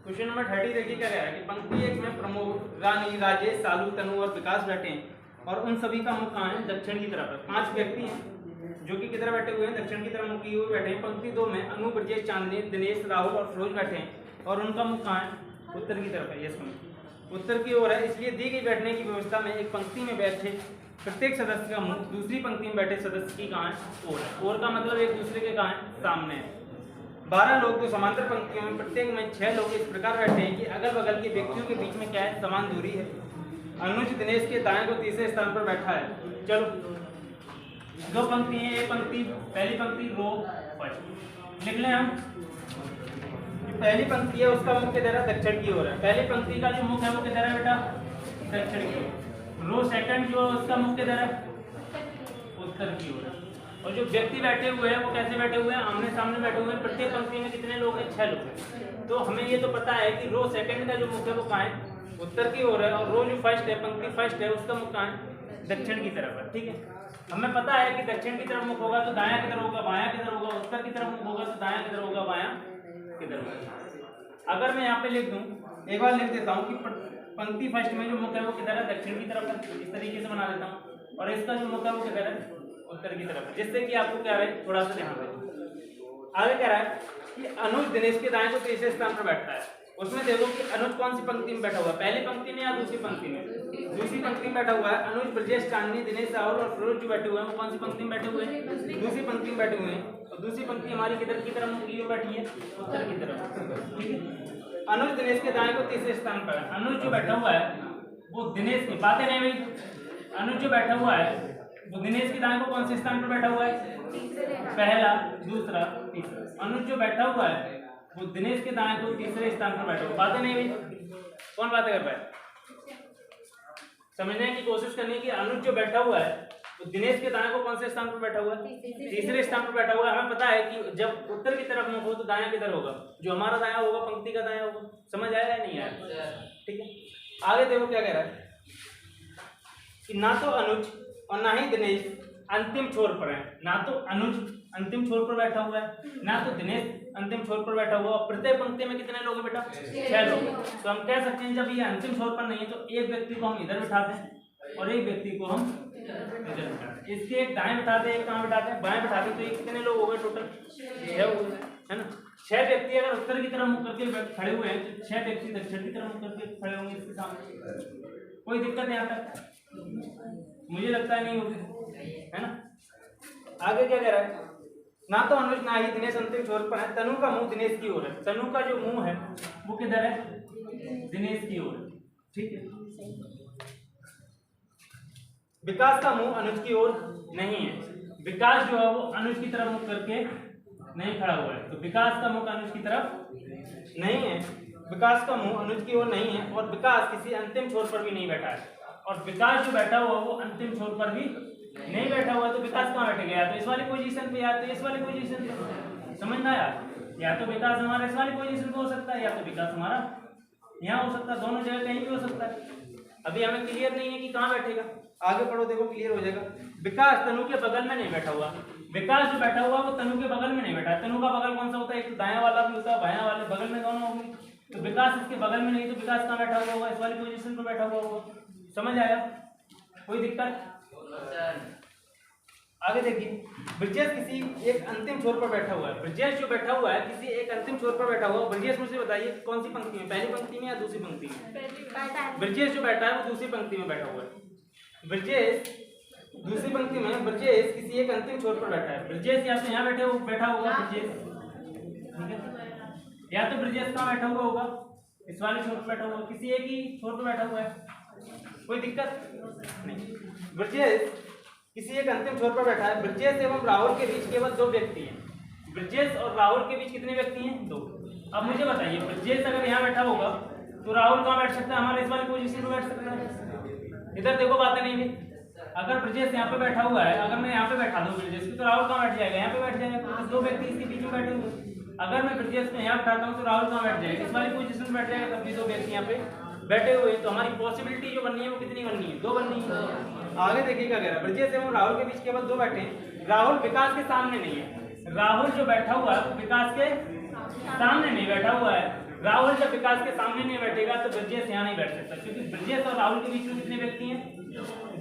Question number 30 देखिए क्या कह रहा है कि पंक्ति एक में प्रमोद, रानी, राजेश, सालू, तनु और विकास बैठे हैं और उन सभी का मुख कहाँ है? दक्षिण की तरफ है। 5 व्यक्ति हैं जो कि किधर बैठे हुए हैं? दक्षिण की तरफ मुख किए हुए बैठे हैं। पंक्ति 2 में अनु, ब्रजेश, चांदनी, दिनेश, राहुल और फिरोज बैठे हैं और उनका मुख कहाँ है? उत्तर की तरफ है। यस मैम, उत्तर की ओर है। इसलिए दी गई बैठने की व्यवस्था में एक पंक्ति में बैठे प्रत्येक सदस्य का मुख दूसरी पंक्ति में बैठे सदस्य की कहाँ है? ओर है। ओर का मतलब एक दूसरे के कहाँ है? सामने है। 12 लोग तो समांतर पंक्तियों में, प्रत्येक में 6 लोग इस प्रकार बैठे हैं कि अगल बगल के व्यक्तियों के बीच में क्या है? समान दूरी है। अनुज दिनेश के दाएं को तीसरे स्थान पर बैठा है। चलो, 2 पंक्ति हैं। एक पंक्ति, पहली पंक्ति रो फर्स्ट लिख लें हम। जो पहली पंक्ति है उसका मुख किधर है? दक्षिण की ओर है। पहली पंक्ति का जो मुख है वो किधर है बेटा? दक्षिण की ओर। रो सेकंड जो है उसका मुख किधर है? उत्तर की ओर है। और जो व्यक्ति बैठे हुए हैं वो कैसे बैठे हुए हैं? आमने सामने बैठे हुए हैं। प्रत्येक पंक्ति में कितने लोग हैं? 6 लोग हैं। तो हमें ये तो पता है कि रो सेकंड का जो मुख है वो कहाँ है? उत्तर की ओर है। और रो जो फर्स्ट है, पंक्ति फर्स्ट है, उसका मुख कहाँ है? दक्षिण की तरफ है। ठीक है, हमें पता है कि दक्षिण की तरफ मुख होगा तो दायां किधर होगा? बायां किधर होगा? उत्तर की तरफ मुख होगा तो दायां किधर होगा? बायां किधर होगा? अगर मैं यहाँ पे लिख दूं, एक बार लिख देता हूँ कि पंक्ति फर्स्ट में जो मुख है वो किधर है? दक्षिण की तरफ है। इस तरीके से बना देता हूँ। और इसका जो मुख है वो किधर है? उत्तर की तरफ है। जिससे कि आपको क्या रहे, थोड़ा सा ध्यान रहे। आगे कह रहा है कि अनुज दिनेश के दाएं को तीसरे स्थान पर बैठता है। उसमें देखो कि अनुज कौन सी पंक्ति में बैठा हुआ है? पहली पंक्ति में या दूसरी पंक्ति में? दूसरी पंक्ति में बैठा हुआ है। अनुज, ब्रजेश, चांदनी, दिनेश, राहुल और फिरोज जो बैठे हुए हैं वो कौन सी पंक्ति में बैठे हुए हैं? दूसरी पंक्ति में बैठे हुए हैं। और दूसरी पंक्ति हमारी किधर की तरफ मुख किए बैठी है? उत्तर की तरफ। ठीक है, अनुज दिनेश के दाएं को तीसरे स्थान पर है। अनुज जो बैठा हुआ है वो दिनेश की बातें नहीं हुई। अनुज जो बैठा हुआ है वो दिनेश के दाएं को कौन से स्थान पर बैठा हुआ है? पहला, दूसरा, तीसरा। अनुज जो बैठा हुआ है वो दिनेश के दाएं को तीसरे स्थान पर बैठा हुआ। बातें नहीं हुई। कौन बातें कर पाए? समझने की कोशिश करनी है कि अनुज जो बैठा हुआ है वो दिनेश के दाएं को कौन से स्थान पर बैठा हुआ है? तीसरे स्थान पर बैठा हुआ है। हमें पता है कि जब उत्तर की तरफ मुख हो तो दायां किधर होगा? जो हमारा दायां होगा पंक्ति का दायां होगा। समझ आया या नहीं आया? ठीक है, आगे देखो क्या कह रहा है कि ना तो अनुज और ना ही दिनेश अंतिम छोर पर है। ना तो अनुज अंतिम छोर पर बैठा हुआ है, ना तो दिनेश अंतिम छोर पर बैठा हुआ। प्रत्येक पंक्ति में कितने लोग हैं बेटा? 6 लोग। तो हम कह सकते हैं जब ये अंतिम छोर पर नहीं है तो एक व्यक्ति को हम इधर बिठाते हैं और एक व्यक्ति को हम इधर बिठाते हैं। इसके एक दाएं बिठाते हैं, एक कहाँ बिठाते हैं? बाएं बिठाते हैं। तो ये कितने लोग हो गए टोटल? 6 हो गए, है ना। 6 व्यक्ति अगर उत्तर की तरफ मुख करके खड़े हुए हैं तो 6 व्यक्ति दक्षिण की तरफ मुख करके खड़े होंगे इसके सामने। कोई दिक्कत यहाँ तक? मुझे लगता है नहीं होगी, है ना। आगे क्या कह रहा है? ना तो अनुज ना ही दिनेश अंतिम छोर पर है। तनु का मुंह दिनेश की ओर है। तनु का जो मुंह है वो किधर है? दिनेश की ओर। ठीक है, विकास का मुंह अनुज की ओर नहीं है। विकास जो है वो अनुज की तरफ मुख करके नहीं खड़ा हुआ है। तो विकास का मुख अनुज की तरफ नहीं है। विकास का मुंह अनुज की ओर नहीं है और विकास किसी अंतिम छोर पर भी नहीं बैठा है। और विकास जो बैठा हुआ वो अंतिम छोर पर भी नहीं बैठा हुआ। तो विकास कहाँ बैठेगा? या तो इस वाली पोजीशन पे या तो इस वाली पोजीशन पे। समझना यार, या तो विकास हमारा इस वाली पोजीशन पे हो सकता है या तो विकास हमारा यहाँ हो सकता है। दोनों जगह कहीं भी हो सकता है। अभी हमें क्लियर नहीं है कि कहाँ बैठेगा। आगे पढ़ो, देखो क्लियर हो जाएगा। विकास तनु के बगल में नहीं बैठा हुआ। विकास जो बैठा हुआ वो तनु के बगल में नहीं बैठा। तनु का बगल कौन सा होता है? एक तो दायां वाला भी होता है, बायां वाले बगल में दोनों होंगे। तो विकास इसके बगल में नहीं, तो विकास कहाँ बैठा हुआ होगा? इस वाली पोजीशन पर बैठा हुआ होगा। समझ आया? कोई दिक्कत? आगे देखिए, ब्रजेश किसी एक अंतिम छोर पर बैठा हुआ है। ब्रजेश जो बैठा हुआ है किसी एक अंतिम छोर पर बैठा हुआ है। ब्रजेश मुझे बताइए कौन सी पंक्ति में? पहली पंक्ति में या दूसरी पंक्ति में? ब्रजेश जो बैठा है वो दूसरी पंक्ति में बैठा हुआ है। ब्रजेश दूसरी पंक्ति में, ब्रजेश किसी एक अंतिम छोर पर बैठा है। ब्रजेश या तो यहाँ बैठा होगा ब्रजेश, ठीक है, या तो ब्रजेश कहाँ बैठा हुआ होगा? इस वाले छोर पर बैठा हुआ, किसी एक ही छोर पर बैठा हुआ है। कोई दिक्कत नहीं। ब्रजेश किसी एक अंतिम छोर पर बैठा है। ब्रजेश एवं राहुल के बीच केवल 2 व्यक्ति हैं। ब्रजेश और राहुल के बीच कितने व्यक्ति हैं? 2। अब मुझे बताइए, ब्रजेश अगर यहाँ बैठा होगा तो राहुल कहाँ बैठ सकता है? हमारे इस वाली पोजीशन पर बैठ सकता है। इधर देखो, बातें नहीं हुई। अगर ब्रजेश यहाँ पे बैठा हुआ है, अगर मैं यहाँ पे बैठा दूँ ब्रजेश को तो राहुल कहाँ बैठ जाएगा? यहाँ पे बैठ जाएगा। तो 2 व्यक्ति इसके बीच में बैठे हुए। अगर मैं ब्रजेश को यहाँ बैठाता हूँ तो राहुल कहाँ बैठ जाएगा? इस वाली पोजीशन में बैठ जाएगा। तब भी 2 व्यक्ति यहाँ पे बैठे हुए। तो हमारी पॉसिबिलिटी जो बननी है वो कितनी बननी है? 2 बननी है। आगे देखिए क्या कह रहा है। ब्रजेश एवं राहुल के बीच केवल 2 बैठे हैं। राहुल विकास के सामने नहीं है। राहुल जो बैठा हुआ है विकास के सामने नहीं बैठा हुआ है। राहुल जब विकास के सामने नहीं बैठेगा तो ब्रजेश यहाँ नहीं बैठ सकता, क्योंकि ब्रजेश और राहुल के बीच में कितने व्यक्ति हैं?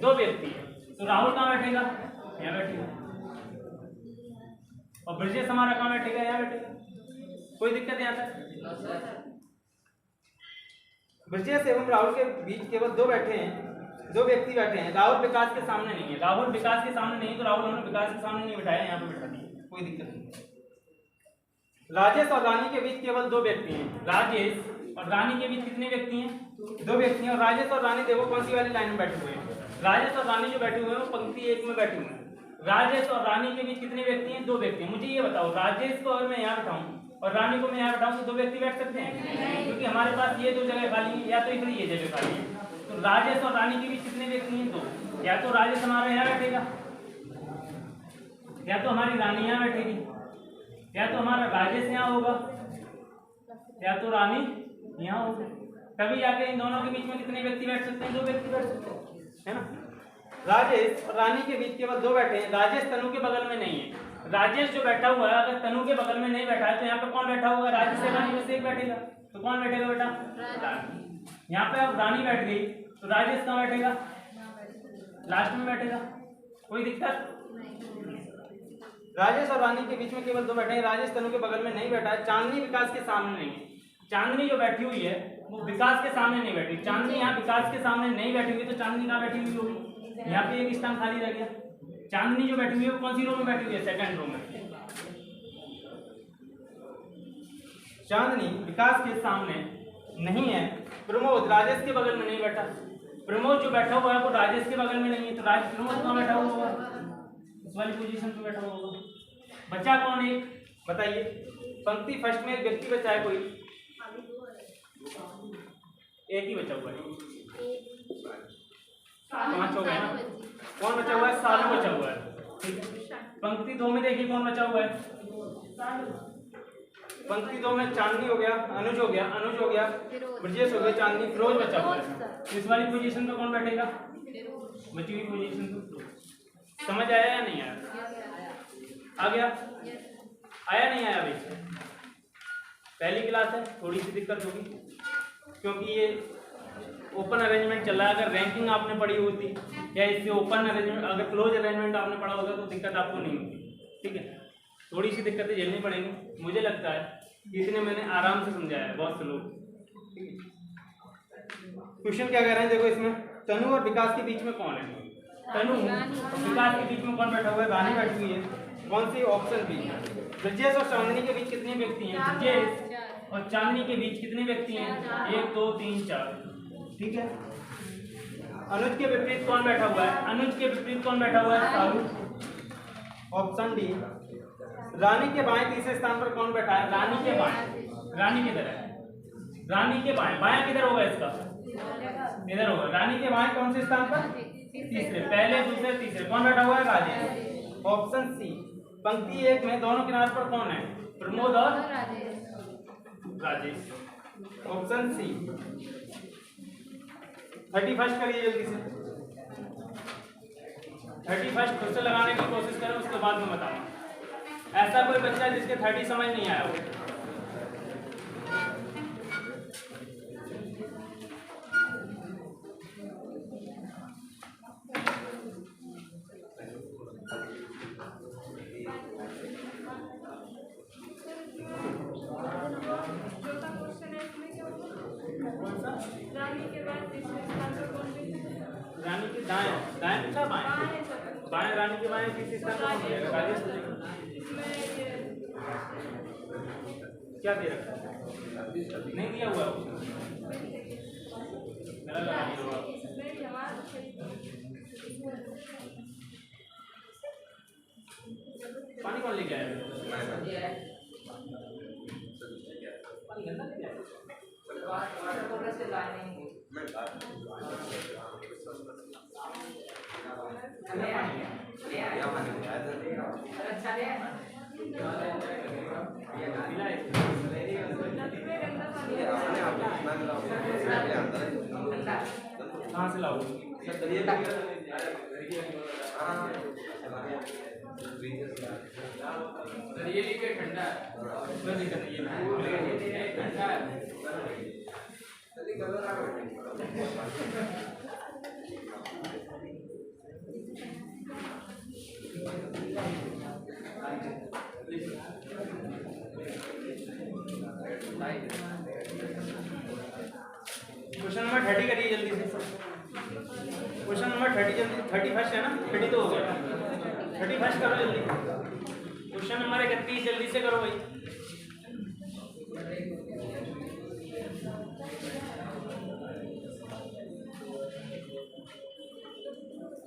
2 व्यक्ति हैं। तो राहुल कहाँ बैठेगा? यहाँ बैठेगा। और ब्रजेश हमारा कहाँ बैठेगा? यहाँ बैठेगा। कोई दिक्कत यहाँ तक? ब्रजेश एवं राहुल के बीच केवल 2 बैठे हैं, 2 व्यक्ति बैठे हैं। राहुल विकास के सामने नहीं है। राहुल विकास के सामने नहीं, तो राहुल हमने विकास के सामने नहीं बिठाया, यहाँ पे बिठा दिया, कोई दिक्कत नहीं। राजेश और रानी के बीच केवल 2 व्यक्ति हैं। राजेश और रानी के बीच कितने व्यक्ति हैं? 2 व्यक्ति हैं। और राजेश और रानी देखो कौन सी वाली लाइन में बैठे हुए हैं? राजेश और रानी जो बैठे हुए हैं वो पंक्ति 1 में बैठे हुए हैं। राजेश और रानी के बीच कितने व्यक्ति हैं? 2 व्यक्ति हैं। मुझे ये बताओ, राजेश को अगर मैं यहाँ बैठाऊँ और रानी को मैं यहाँ बैठाऊँ तो 2 व्यक्ति बैठ सकते हैं? क्योंकि हमारे पास ये 2 जगह खाली है, या तो इधर ये जगह खाली है। तो राजेश और रानी के बीच कितने व्यक्ति हैं? 2। या तो राजेश हमारा यहाँ बैठेगा, या तो हमारी रानी यहाँ बैठेगी, या तो हमारा राजेश यहाँ होगा, या तो रानी यहाँ होगी। तभी जाके इन दोनों के बीच में कितने व्यक्ति बैठ सकते हैं? 2 व्यक्ति बैठ सकते हैं, है ना। राजेश और रानी के बीच केवल 2 बैठे हैं। राजेश तनु के बगल में नहीं है। राजेश जो बैठा हुआ है अगर तनु के बगल में नहीं बैठा है तो यहाँ पे कौन बैठा होगा? राजेश से रानी में से एक बैठेगा। तो कौन बैठेगा बेटा? रानी। यहाँ पे अब रानी बैठ गई तो राजेश कहाँ बैठेगा? लास्ट में बैठेगा। कोई दिक्कत? राजेश और रानी के बीच में केवल 2 बैठे हैं। राजेश तनु के बगल में नहीं बैठा है। चांदनी विकास के सामने नहीं है। चांदनी जो बैठी हुई है वो विकास के सामने नहीं बैठी। चांदनी यहाँ विकास के सामने नहीं बैठी हुई, तो चांदनी कहाँ बैठी हुई होगी? यहाँ पे एक स्थान खाली रह गया। चांदनी जो बैठी हुई है वो कौन सी रो में बैठी हुई है? 2nd रो में। चांदनी विकास के सामने नहीं है। प्रमोद राजेश के बगल में नहीं बैठा। प्रमोद जो बैठा हुआ है वो राजेश के बगल में नहीं है, तो प्रमोद कहाँ बैठा हुआ होगा? उस वाली पोजीशन पे बैठा हुआ होगा। बचा कौन? एक बताइए। पंक्ति फर्स्ट में एक व्यक्ति बचा है, कोई एक ही बचा हुआ है। 5 हो गए ना। कौन बचा हुआ है? सालू बचा हुआ है, ठीक है। पंक्ति 2 में देखिए कौन बचा हुआ है? पंक्ति 2 में चांदनी हो गया, अनुज हो गया, ब्रजेश हो गया, चांदनी, फिरोज बचा हुआ है। इस वाली पोजीशन पे कौन बैठेगा? बची हुई पोजीशन पे। समझ आया या नहीं आया? आ गया? आया नहीं आया? अभी पहली क्लास है, थोड़ी सी दिक्कत होगी क्योंकि ये ओपन अरेंजमेंट चल रहा है। अगर रैंकिंग आपने पढ़ी होती या इससे ओपन अरेंजमेंट, अगर क्लोज अरेंजमेंट आपने पढ़ा होता तो दिक्कत आपको नहीं होती, ठीक है। थोड़ी सी दिक्कतें झेलनी पड़ेंगी। मुझे लगता है इसने मैंने आराम से समझाया है, बहुत से लोग, ठीक है। क्वेश्चन क्या कह रहे हैं देखो इसमें, तनु और विकास के बीच में कौन है? तनु और विकास के बीच में कौन बैठा हुआ है? रानी बैठी हुई है। कौन सी? Option B. ब्रजेश और चांदनी के बीच कितने व्यक्ति हैं? ब्रजेश और चांदनी के बीच कितने व्यक्ति हैं? 1 2 3 4, ठीक है। अनुज के विपरीत कौन बैठा हुआ है? अनुज के विपरीत कौन बैठा हुआ है? सालू। Option D. रानी के बाएं तीसरे स्थान पर कौन बैठा है? रानी के बाएं। रानी किधर है? रानी के बाएं। बायां किधर होगा इसका? इधर होगा। रानी के बाएं कौन से स्थान पर? तीसरे। पहले दूसरे तीसरे कौन बैठा हुआ है? राजेश। Option C. पंक्ति 1 में दोनों किनारे पर कौन है? प्रमोद और राजेश। ऑप्शन सी। 31 करिए जल्दी से। 31 खुद से लगाने की कोशिश करें, उसके बाद में बताऊंगा। ऐसा कोई बच्चा जिसके 30 समझ नहीं आया हो? रानी के दाएं, दाएं पूछा? बाएं। बाएं रानी के बाएं किस स्थान पर कौन रहेगा? राजेश क्या दे रखा है? नहीं दिया हुआ पानी कौन लेके आया? पानी गंदा लेके आया? कहाँ से लाओ? ये लीजिए ठंडा है, कोई दिक्कत नहीं है, ठंडा है। क्वेश्चन नंबर 30 करिए जल्दी से। क्वेश्चन नंबर 30 जल्दी, 31 है ना, 32 हो गया, 31 करो जल्दी। क्वेश्चन नंबर 31 जल्दी से करो भाई।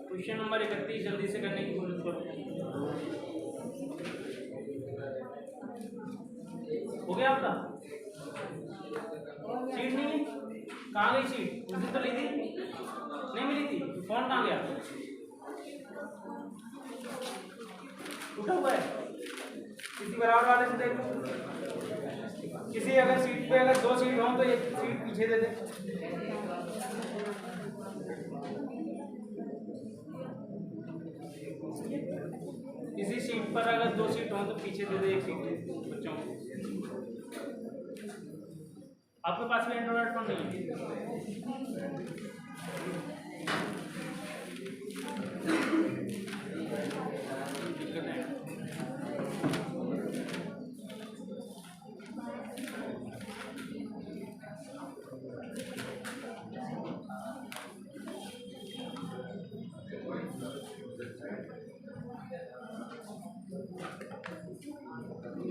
क्वेश्चन नंबर 31 जल्दी से करने की कोशिश करो। हो गया आपका? सीट नहीं है? कहाँ गई सीट? उस दिन तो ली थी, नहीं मिली थी। फोन कहाँ गया? उठा हुआ है, किसी बराबर वाले से देख लो। किसी अगर सीट पे अगर 2 सीट हो तो एक सीट पीछे दे दे। किसी सीट पर अगर 2 सीट हो तो पीछे दे दे एक सीट बच्चों को। आपके पास में एंड्रॉइड फोन नहीं है? दिक्कत है।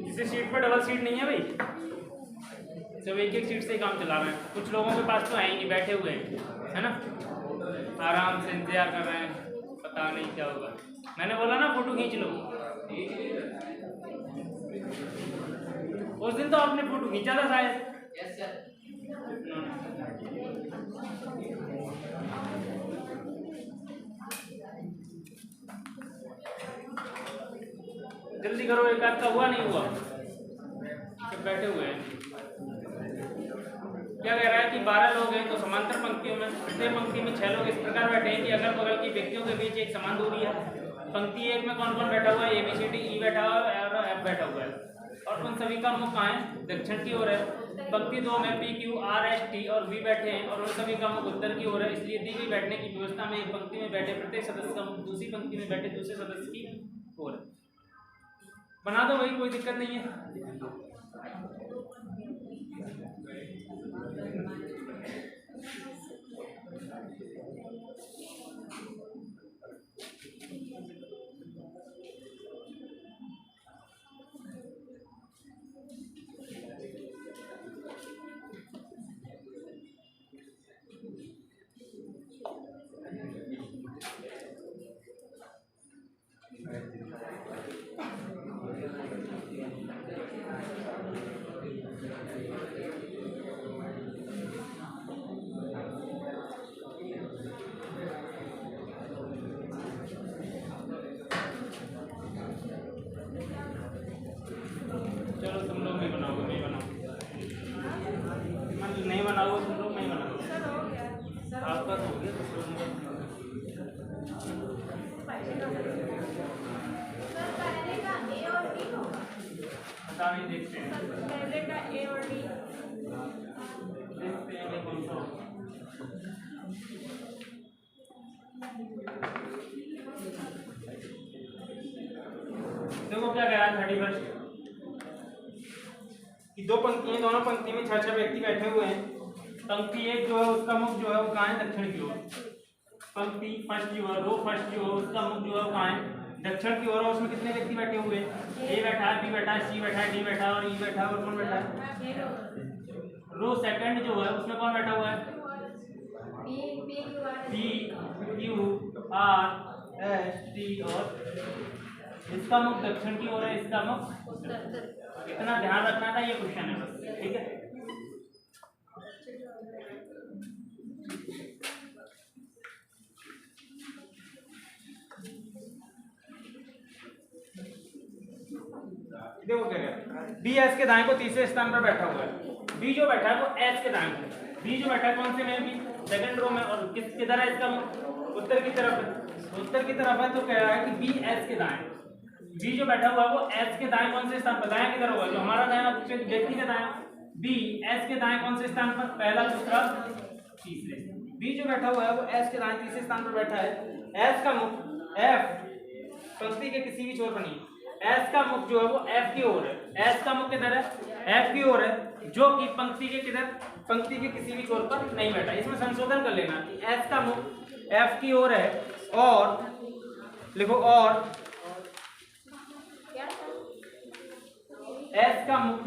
किसी सीट पर डबल सीट नहीं है भाई, सब एक एक सीट से ही काम चला रहे हैं। कुछ लोगों के पास तो है ही नहीं, बैठे हुए हैं, है ना, आराम से इंतजार कर रहे हैं, पता नहीं क्या होगा। मैंने बोला ना फोटो खींच लो। उस दिन तो आपने फोटो खींचा था शायद। Yes sir. जल्दी करो, एक आध का हुआ नहीं हुआ, सब बैठे हुए हैं। क्या कह रहा है कि 12 लोग हैं तो समांतर पंक्तियों में, प्रत्येक पंक्ति में 6 लोग इस प्रकार बैठे हैं कि अगल बगल की व्यक्तियों के बीच एक समान दूरी है। पंक्ति 1 में कौन कौन बैठा हुआ है? ABCD, E बैठा हुआ है और F बैठा हुआ है, और उन सभी का मुख कहाँ है? दक्षिण की ओर है। पंक्ति 2 में P, Q, R, S, T और V बैठे हैं और उन सभी का मुख उत्तर की ओर है। इसलिए दी गई बैठने की व्यवस्था में एक पंक्ति में बैठे प्रत्येक सदस्य का मुख दूसरी पंक्ति में बैठे दूसरे सदस्य की ओर है। बना दो भाई, कोई दिक्कत नहीं है। चलो तुम लोग नहीं बनाओगे, मैं बनाऊँ, नहीं बनाओगे तुम लोग, मैं बनाऊँ। आपका तो हो गया, पता नहीं, देखते हैं पहले का A और D, देखते हैं कौन सा होगा। देखो क्या कह रहा है 31 कि 2 पंक्तियां, दोनों पंक्ति में 6 व्यक्ति बैठे हुए हैं। पंक्ति 1 जो है उसका मुख जो है वो कहाँ है? दक्षिण की ओर। पंक्ति फर्स्ट जो है, रो फर्स्ट जो है उसका मुख जो है वो कहाँ है? दक्षिण की ओर। और उसमें कितने व्यक्ति बैठे हुए हैं? A बैठा है, B बैठा है, C बैठा है, D बैठा है और E बैठा है, और कौन बैठा है? रो सेकंड जो है उसमें कौन बैठा हुआ है? P, Q, R, S, T और इसका मुख दक्षिण की ओर है, इसका मुख। इतना ध्यान रखना था, ये क्वेश्चन है बस, ठीक है। देखो क्या है, बी एस के दाएं को तीसरे स्थान पर बैठा हुआ है। बी जो बैठा है वो एस के दाएं को, बी जो बैठा है कौन से में? बी सेकंड रो में। और किधर है इसका मुख? उत्तर की तरफ है। उत्तर की तरफ है तो कह रहा है कि बी एस के दाएं, बी जो बैठा हुआ है वो एस के दाएं कौन से स्थान पर, दाएं किधर होगा, जो हमारा दायां व्यक्ति का दायां, बी एस के दाएं कौन से स्थान पर, पहला दूसरा तीसरे। बी जो बैठा हुआ है वो एस के दाएं तीसरे स्थान पर बैठा है। एस का मुख एफ पंक्ति के किसी भी छोर पर नहीं, एस का मुख जो है वो एफ की ओर है, एस का मुख किधर है, एफ की ओर है, जो कि पंक्ति के किधर, पंक्ति के किसी भी छोर पर नहीं बैठा। इसमें संशोधन कर लेना कि एस का मुख एफ की ओर है और लिखो, और एस का मुख,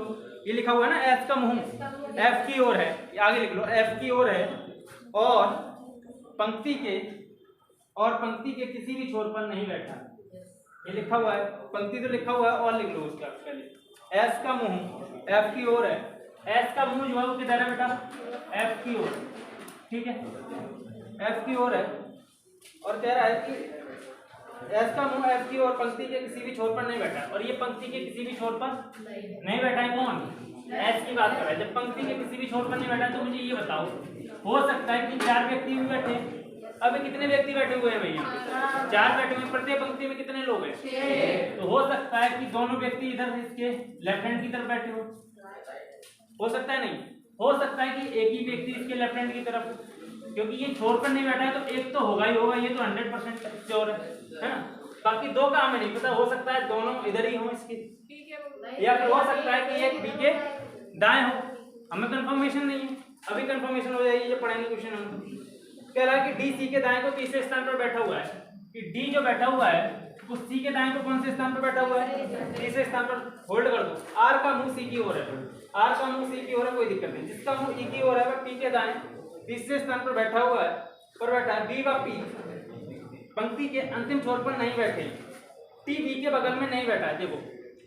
ये लिखा हुआ है ना, एस का मुंह एफ की ओर है, आगे लिख लो, एफ की ओर है और पंक्ति के किसी भी छोर पर नहीं बैठा। ये लिखा हुआ है, पंक्ति तो लिखा हुआ है, और लिख लो उसका पहले, एस का मुंह एफ की ओर है, एस का मुंह जो है वो किधर है बेटा, एफ की ओर, ठीक है, एफ की ओर है, और कह रहा है कि एस का मुंह एफ की ओर पंक्ति के किसी भी छोर पर नहीं बैठा, और ये पंक्ति के किसी भी छोर पर नहीं बैठा है, कौन, एस की बात कर रहा है। जब पंक्ति के किसी भी छोर पर नहीं बैठा तो मुझे ये बताओ, हो सकता है कि 4 व्यक्ति भी बैठे, अब कितने व्यक्ति बैठे हुए हैं भैया, 4 बैठे हुए, प्रत्येक पंक्ति में कितने लोग हैं, तो हो सकता है कि दोनों व्यक्ति इधर इसके लेफ्ट हैंड की तरफ बैठे हो सकता है, नहीं हो सकता है कि एक ही व्यक्ति इसके लेफ्ट हैंड की तरफ, क्योंकि ये छोर पर नहीं बैठा है तो एक तो होगा ही होगा, ये तो 100% श्योर है ना। बाकी 2 का हमें नहीं पता, हो सकता है दोनों इधर ही हो इसके, या फिर हो सकता है कि एक बी के दाएं हो, हमें कंफर्मेशन नहीं है, अभी कंफर्मेशन हो जाएगी जब पढ़ेंगे क्वेश्चन। हम कह रहा है कि डी सी के दाएं को तीसरे स्थान पर बैठा हुआ है, कि डी जो बैठा हुआ है वो सी के दाएं को कौन से स्थान पर बैठा हुआ है, तीसरे स्थान पर। होल्ड कर दो, आर का मुंह सी की ओर है, आर का मुंह सी की ओर है, कोई दिक्कत नहीं, जिसका मुंह ई की ओर है वह पी के दाएं तीसरे स्थान पर बैठा हुआ है, पर बैठा है। बी व पी पंक्ति के अंतिम छोर पर नहीं बैठे, टी बी के बगल में नहीं बैठा है। देखो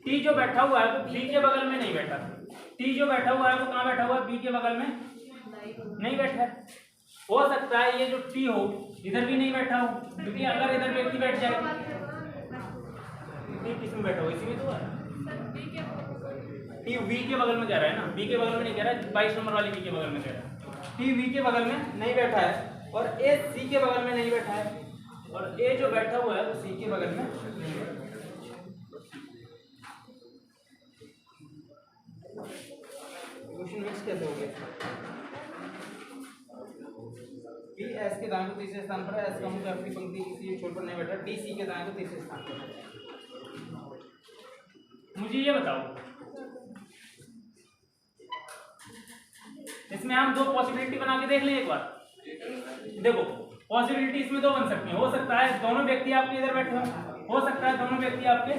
टी जो बैठा हुआ है वो बी के बगल में नहीं बैठा, टी जो बैठा हुआ है वो कहाँ बैठा हुआ है, बी के बगल में नहीं बैठा है। हो सकता है ये जो टी हो इधर भी नहीं बैठा हो, क्योंकि अगर इधर व्यक्ति बैठ जाए, टी किसमें बैठा हो, इसी में तो है, टी वी के बगल में कह रहा है ना, बी के बगल में नहीं कह रहा है, 22 नंबर वाली बी के बगल में कह रहा है, टी वी के बगल में नहीं बैठा है, और ए सी के बगल में नहीं बैठा है, और ए जो बैठा हुआ है वो सी के बगल में नहीं बैठा। क्वेश्चन मिक्स कैसे हो गया, बी एस के दाएं को तीसरे स्थान पर, एस का मुंह एफ की पंक्ति किसी छोर पर नहीं बैठा, डी सी के दाएं को तीसरे स्थान पर। मुझे ये बताओ, इसमें हम 2 पॉसिबिलिटी बना के देख लें एक बार। देखो पॉसिबिलिटी इसमें 2 बन सकती है, हो सकता है दोनों व्यक्ति आपके इधर बैठे हो सकता है दोनों व्यक्ति आपके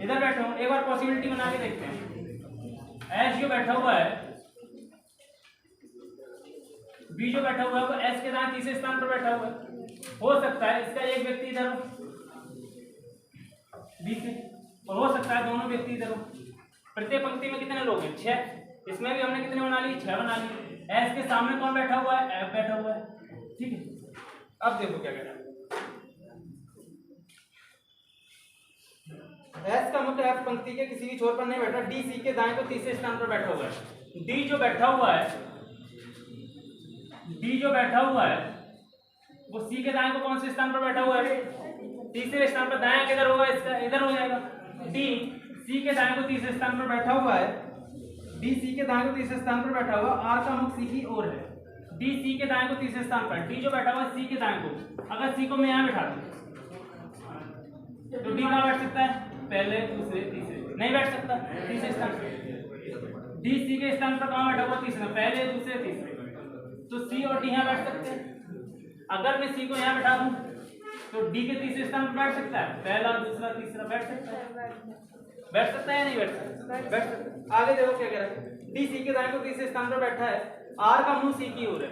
इधर बैठे हो। एक बार पॉसिबिलिटी बना के देखते हैं। एस जो बैठा हुआ है, बी जो बैठा हुआ है वो एस के दाएं तीसरे स्थान पर बैठा हुआ है, हो सकता है इसका एक व्यक्ति इधर हो बी से, और हो सकता है दोनों व्यक्ति इधर हो। प्रत्येक पंक्ति में कितने लोग हैं, 6, इसमें भी हमने कितने बना लिए, 6 बना लिए। एस के सामने कौन बैठा हुआ है, एफ बैठा हुआ है, ठीक है। अब देखो क्या कह रहा है, एस का मुख्य एफ पंक्ति के किसी भी छोर पर नहीं बैठा, डी सी के दाएं को तीसरे स्थान पर बैठा हुआ है। डी जो बैठा हुआ है, डी जो बैठा हुआ है वो सी के दाएं को कौन से स्थान पर बैठा हुआ है, तीसरे स्थान पर। दायां किधर होगा इसका, इधर हो जाएगा। डी सी के दाएं को तीसरे स्थान पर बैठा हुआ है, डी सी के दाएं को तीसरे स्थान पर बैठा हुआ। आर का मुख सी की ओर है, डी सी के दाएं को तीसरे स्थान पर। डी जो बैठा हुआ है सी के दाएं को, अगर सी को मैं यहाँ बैठा दूं तो डी कहाँ बैठ सकता है, पहले दूसरे तीसरे, नहीं बैठ सकता तीसरे स्थान पर। डी सी के स्थान पर कहाँ बैठा हुआ, तीसरा, पहले दूसरे तीसरे, तो सी और डी यहाँ बैठ सकते हैं। अगर मैं सी को यहाँ बैठा दूं तो डी के तीसरे स्थान पर बैठ सकता है, पहला दूसरा तीसरा बैठ सकता है या नहीं बैठ सकता, बैठ सकता। आगे देखो क्या कह रहा है, डी सी के दाएं को तीसरे स्थान पर बैठा है, आर का मुंह सी की ओर है,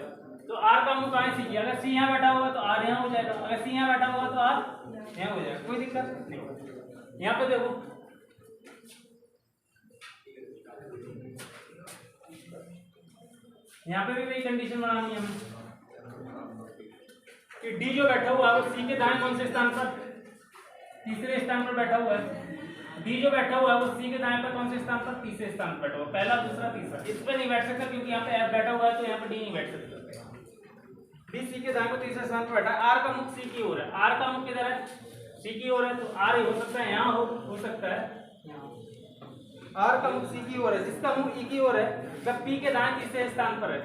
तो आर का मुंह कहाँ है, सी की। अगर सी यहाँ बैठा होगा तो आर यहाँ हो जाएगा, अगर सी यहाँ बैठा होगा तो आर यहाँ हो जाएगा, कोई दिक्कत नहीं। यहाँ पे देखो यहाँ पे भी वही कंडीशन बनानी है हमें कि डी जो बैठा हुआ है वो सी के दाएं कौन से स्थान पर, तीसरे स्थान पर बैठा हुआ है। डी जो बैठा हुआ है वो सी के दाएं पर कौन से स्थान पर, तीसरे स्थान पर बैठा हुआ, पहला दूसरा तीसरा। इस पे नहीं बैठ सकता क्योंकि यहाँ पे एफ बैठा हुआ है, तो यहाँ पे डी नहीं बैठ सकता। डी सी के दाएं को तीसरे स्थान पर बैठा है। आर का मुख सी की ओर है, आर का मुख किधर है, सी की ओर है तो आर हो सकता है यहाँ हो सकता है आर का मुख सी की ओर है, जिसका मुंह ई की ओर है वह पी के दाएं तीसरे स्थान पर है।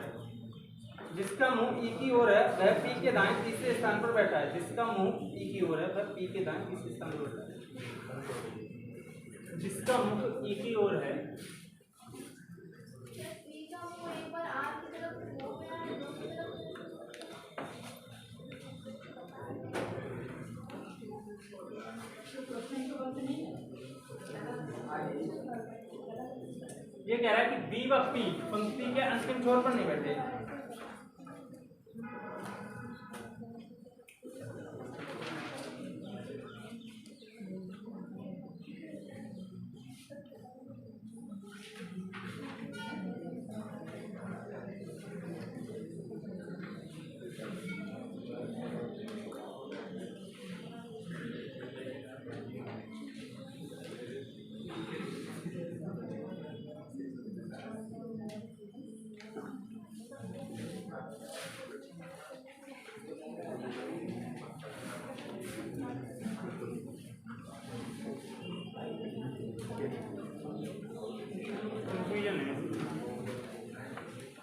जिसका मुंह ई की ओर है वह पी के दाएं तीसरे स्थान पर बैठा है। जिसका मुंह ई की ओर है वह पी के दाएं तीसरे स्थान पर बैठा है। जिसका मुंह ई की ओर है ये कह रहा है कि बी व पी पंक्ति के अंतिम छोर पर नहीं बैठे।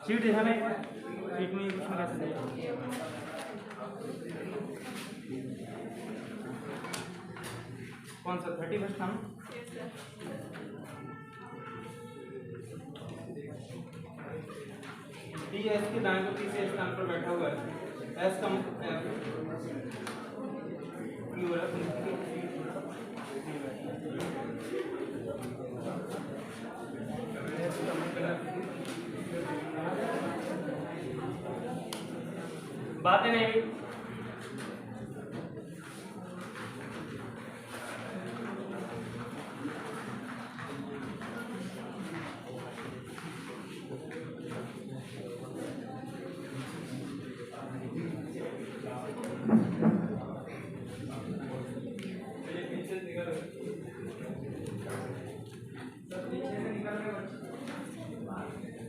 सीट है हमें सीट में कुछ कैसे कौन सा 31 नाम डी एस के दाएं को तीसरे स्थान पर बैठा हुआ है। एस का बातें नहीं हुई।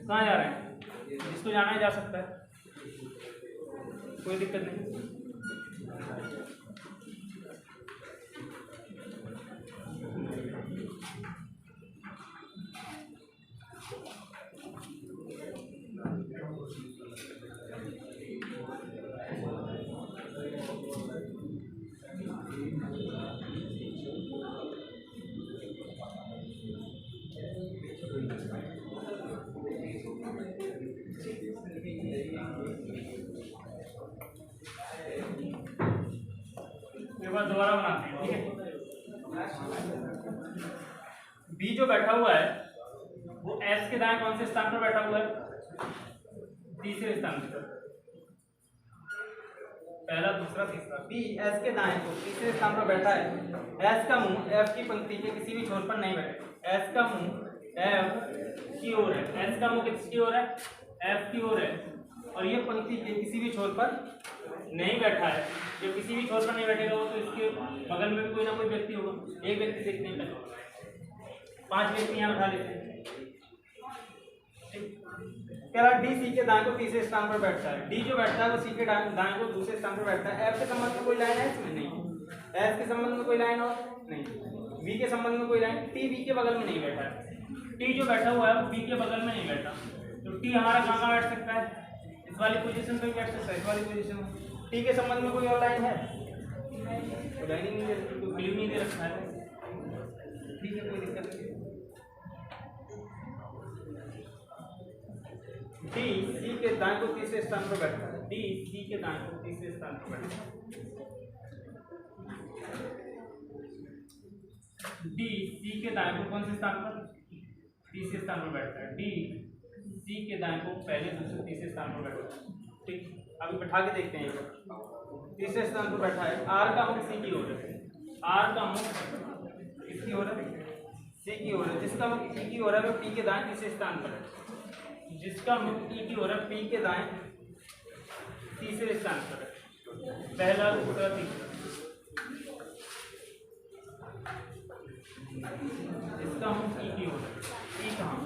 कहाँ जा रहे हैं? जिसको जाना है जा सकता है, कोई दिक्कत नहीं। दोबारा बनाते हैं, ठीक है। बी जो बैठा हुआ है वो एस के दाएं कौन से स्थान पर बैठा हुआ है? तीसरे स्थान पर। पहला दूसरा तीसरा। बी एस के दाएं को तीसरे स्थान पर बैठा है। एस का मुंह एफ की पंक्ति के किसी भी छोर पर नहीं बैठा। एस का मुंह एफ की ओर है। एस का मुंह किसकी ओर है? एफ की ओर है और ये पंक्ति के किसी भी छोर पर नहीं बैठा है। जब किसी भी छोर पर नहीं बैठेगा तो इसके बगल में भी कोई ना कोई व्यक्ति होगा। एक व्यक्ति देखने में 5 व्यक्ति यहाँ उठा लेते हैं। कह रहा डी सी के दाएं को तीसरे स्थान पर बैठता है। डी जो बैठता है वो सी के दाएं को दूसरे स्थान पर बैठता है। एफ के संबंध में कोई लाइन है इसमें? नहीं। एफ के संबंध में कोई लाइन और नहीं। वी के संबंध में कोई लाइन। टी वी के बगल में नहीं बैठा है। टी जो बैठा हुआ है वो वी के बगल में नहीं बैठा, तो टी हमारा कहाँ बैठ सकता है? इस वाली पोजीशन पे बैठ सकता है, इस वाली पोजीशन में। टी के संबंध में कोई और लाइन है? कोई लाइन ही नहीं दे रखी, कोई क्लू नहीं दे रखा है, ठीक है, कोई दिक्कत नहीं। डी सी के दाएं को तीसरे स्थान पर बैठता है। डी सी के दाएं को तीसरे स्थान पर बैठता है। डी सी के दाएं को कौन से स्थान पर? तीसरे स्थान पर बैठता है। डी सी के दाएं को पहले दूसरे तीसरे स्थान पर बैठता है, ठीक। अभी बैठा के देखते हैं। तीसरे स्थान पर बैठा है। आर का मुख सी की ओर है। आर का मुख किसकी ओर है? सी की ओर है। जिसका मुख ई की ओर है वो पी के दाएं तीसरे स्थान पर है। जिसका मुख ई की ओर है पी के दाएं तीसरे स्थान पर है। पहला दूसरा तीसरा। जिसका मुख ई की ओर है। ई कहाँ?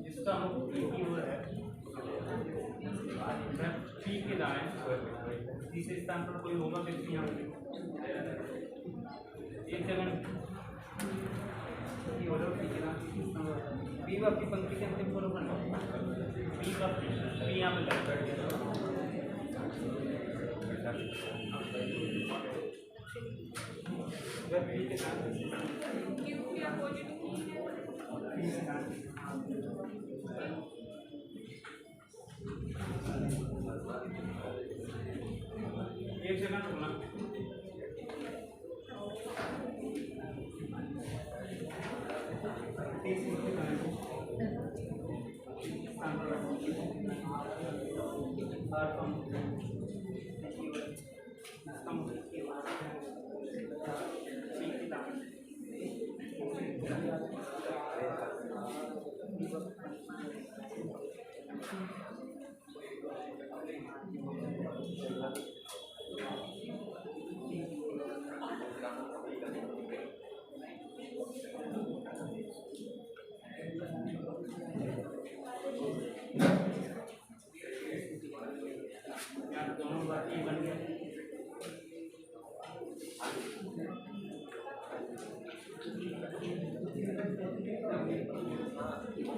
जिसका मुख ई की ओर है पी के दाएं तीसरे स्थान पर कोई होगा व्यक्ति यहाँ पे। एक सेकंड, बी आपकी पंक्ति के अंतिम छोर पर बी का बी यहाँ पे बैठ गया। व्यक्ति के साथ एक सेकंड रुकना।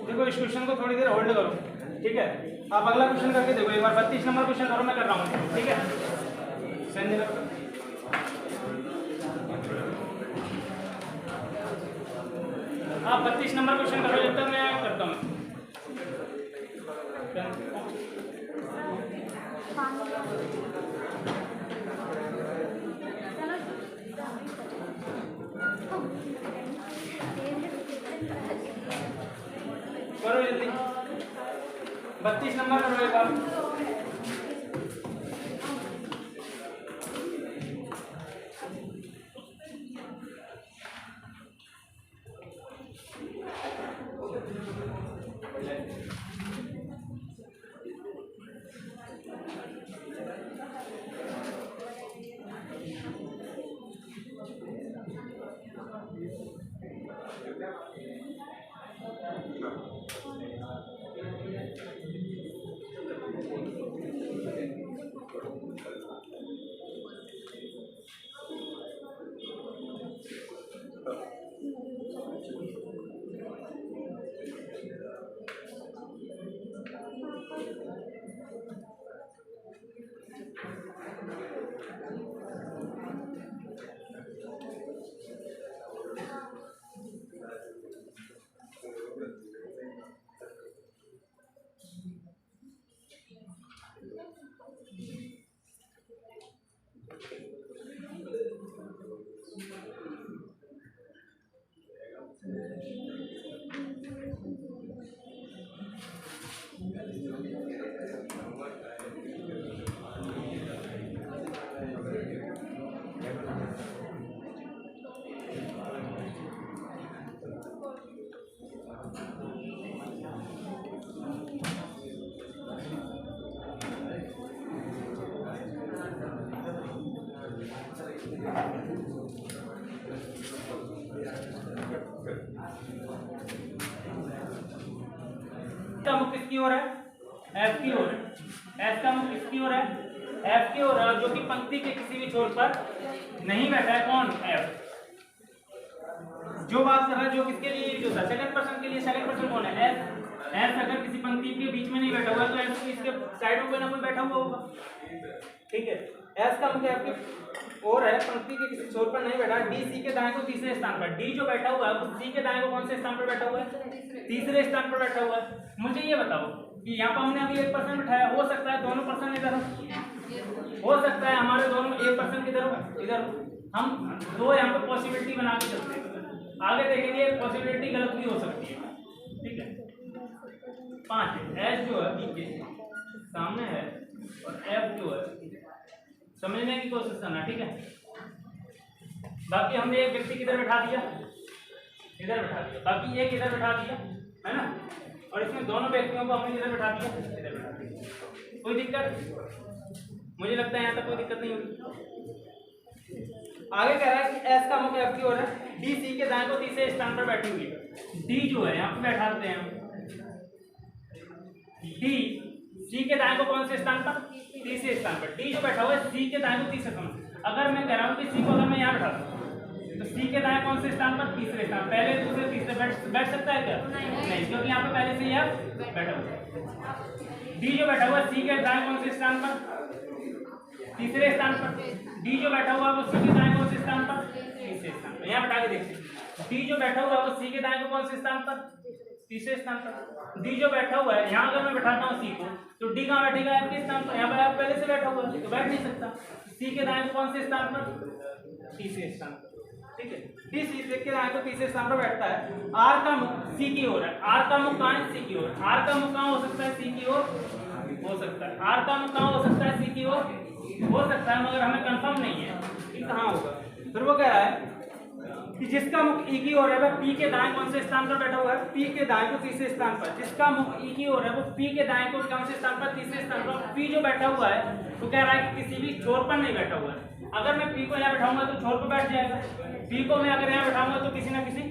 देखो इस क्वेश्चन को थोड़ी देर होल्ड करो, ठीक है। आप अगला क्वेश्चन करके देखो एक बार। 32 नंबर क्वेश्चन करो, मैं कर रहा हूँ, ठीक है। आप 32 नंबर क्वेश्चन करो जब तक मैं करता हूँ। करो जल्दी, 32 नंबर करो एक बार। का मुख किसकी ओर है? एफ की ओर है। एफ का मुख किसकी ओर है? एफ की ओर है, जो कि पंक्ति के किसी भी छोर पर नहीं बैठा है। कौन? एफ। जो बात कर रहा है, जो किसके लिए यूज होता है? सेकंड पर्सन के लिए। सेकंड पर्सन कौन है? एफ। एफ अगर किसी पंक्ति के बीच में नहीं बैठा हुआ तो एफ इसके साइड में कोई ना कोई बैठा हुआ होगा, ठीक है। एफ का मुख एफ की ओर है, पंक्ति के किसी छोर पर नहीं बैठा। डी सी के दाएं को तीसरे स्थान पर। डी जो बैठा हुआ है वो सी के दाएं को कौन से स्थान पर बैठा हुआ है? तीसरे स्थान पर बैठा हुआ है। मुझे ये बताओ कि यहाँ पर हमने अभी एक पर्सन बैठाया, हो सकता है दोनों पर्सन इधर हो सकता है हमारे दोनों एक पर्सन किधर हो, इधर हो। हम दो यहाँ पे पॉसिबिलिटी बना के चलते हैं, आगे देखेंगे पॉसिबिलिटी गलत भी हो सकती है, ठीक है। 5 एच जो है बी के सामने है और एफ जो है, समझने की कोशिश करना, ठीक है। बाकी हमने एक व्यक्ति किधर बैठा दिया? इधर बैठा दिया। बाकी एक इधर बैठा दिया, है ना। और इसमें दोनों व्यक्तियों को हमने इधर बैठा दिया, इधर बैठा दिया। कोई दिक्कत? मुझे लगता है यहाँ तक कोई दिक्कत नहीं होगी। आगे कह रहा है कि एस का मुख एफ की ओर है, डी सी के दाएं को तीसरे स्थान पर बैठी हुई है। डी जो है यहाँ पे बैठा देते हैं हम। डी सी के दाएं को कौन से स्थान पर? तीसरे स्थान पर। डी जो बैठा हुआ है सी के दाएं को तीसरे स्थान। अगर मैं कह रहा हूँ कि सी को अगर मैं यहाँ बैठा दूँ तो सी के दाएं कौन से स्थान पर? तीसरे स्थान। पहले दूसरे तीसरे बैठ सकता है क्या? नहीं, क्योंकि यहाँ पे पहले से ही आप बैठा हुआ है। डी जो बैठा हुआ है सी के दाएं कौन से स्थान पर? तीसरे स्थान पर। डी जो बैठा हुआ है वो सी के दाएं कौन से स्थान पर? तीसरे स्थान पर। यहाँ बैठा के देखते। डी जो बैठा हुआ है वो सी के दाएं को कौन से स्थान पर? तीसरे स्थान पर। डी जो बैठा हुआ है यहाँ अगर मैं बैठाता हूँ सी को तो डी कहाँ बैठेगा? आपके स्थान पर। यहाँ पर आप पहले से बैठा हुआ है तो बैठ नहीं सकता। सी के दाएं को कौन से स्थान पर? तीसरे स्थान पर। ठीक है, डी सी के दाएं को तीसरे स्थान पर बैठता है। आर का मुख सी की ओर है। आर का मुख कहाँ है? सी की ओर। आर का मुख कहाँ हो सकता है? सी की ओर हो सकता है। आर का मुख कहाँ हो सकता है? सी की ओर हो सकता है, मगर हमें कंफर्म नहीं है कि कहाँ होगा। फिर वो कह रहा है कि जिसका मुख ई की ओर है वह पी के दाएं कौन से स्थान पर बैठा हुआ है? पी के दाएं को तीसरे स्थान पर। जिसका मुख ई की ओर है वो पी के दाएं को कौन से स्थान पर? तीसरे स्थान पर। पी जो बैठा हुआ है वो कह रहा है कि किसी भी छोर पर नहीं बैठा हुआ है। अगर मैं पी को यहाँ बैठाऊंगा तो छोर पर बैठ जाएगा। पी को मैं अगर यहाँ बैठाऊंगा तो किसी ना किसी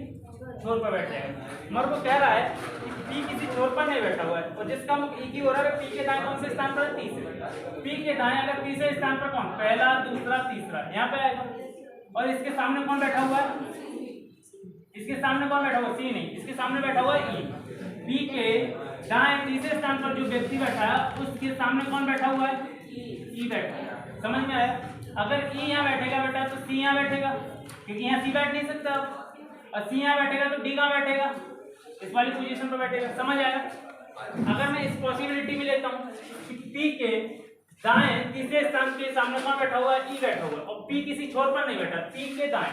छोर पर बैठ जाएगा। मगर वो कह रहा है कि पी किसी छोर पर नहीं बैठा हुआ है। और जिसका मुख ई की ओर है पी के दाएं कौन से स्थान पर? तीसरे। पी के दाएं अगर तीसरे स्थान पर कौन? पहला, दूसरा, तीसरा, यहाँ पे आएगा। और इसके सामने कौन बैठा हुआ है? इसके सामने कौन बैठा हुआ? सी नहीं, इसके सामने बैठा हुआ है ई। पी के दाएं तीसरे स्थान पर जो व्यक्ति बैठा है उसके सामने कौन बैठा हुआ है? ई बैठा है। समझ में आया? अगर ई यहाँ बैठेगा बेटा तो सी यहाँ बैठेगा, क्योंकि यहाँ सी बैठ नहीं सकता। और सी यहाँ बैठेगा तो डी कहाँ बैठेगा? इस वाली पोजीशन पर बैठेगा। समझ आया? अगर मैं इस पॉसिबिलिटी में लेता हूँ कि पी के दाएं तीसरे स्थान के सामने कौन बैठा हुआ है? ई बैठा हुआ है। और पी किसी छोर पर नहीं बैठा। पी के दाएं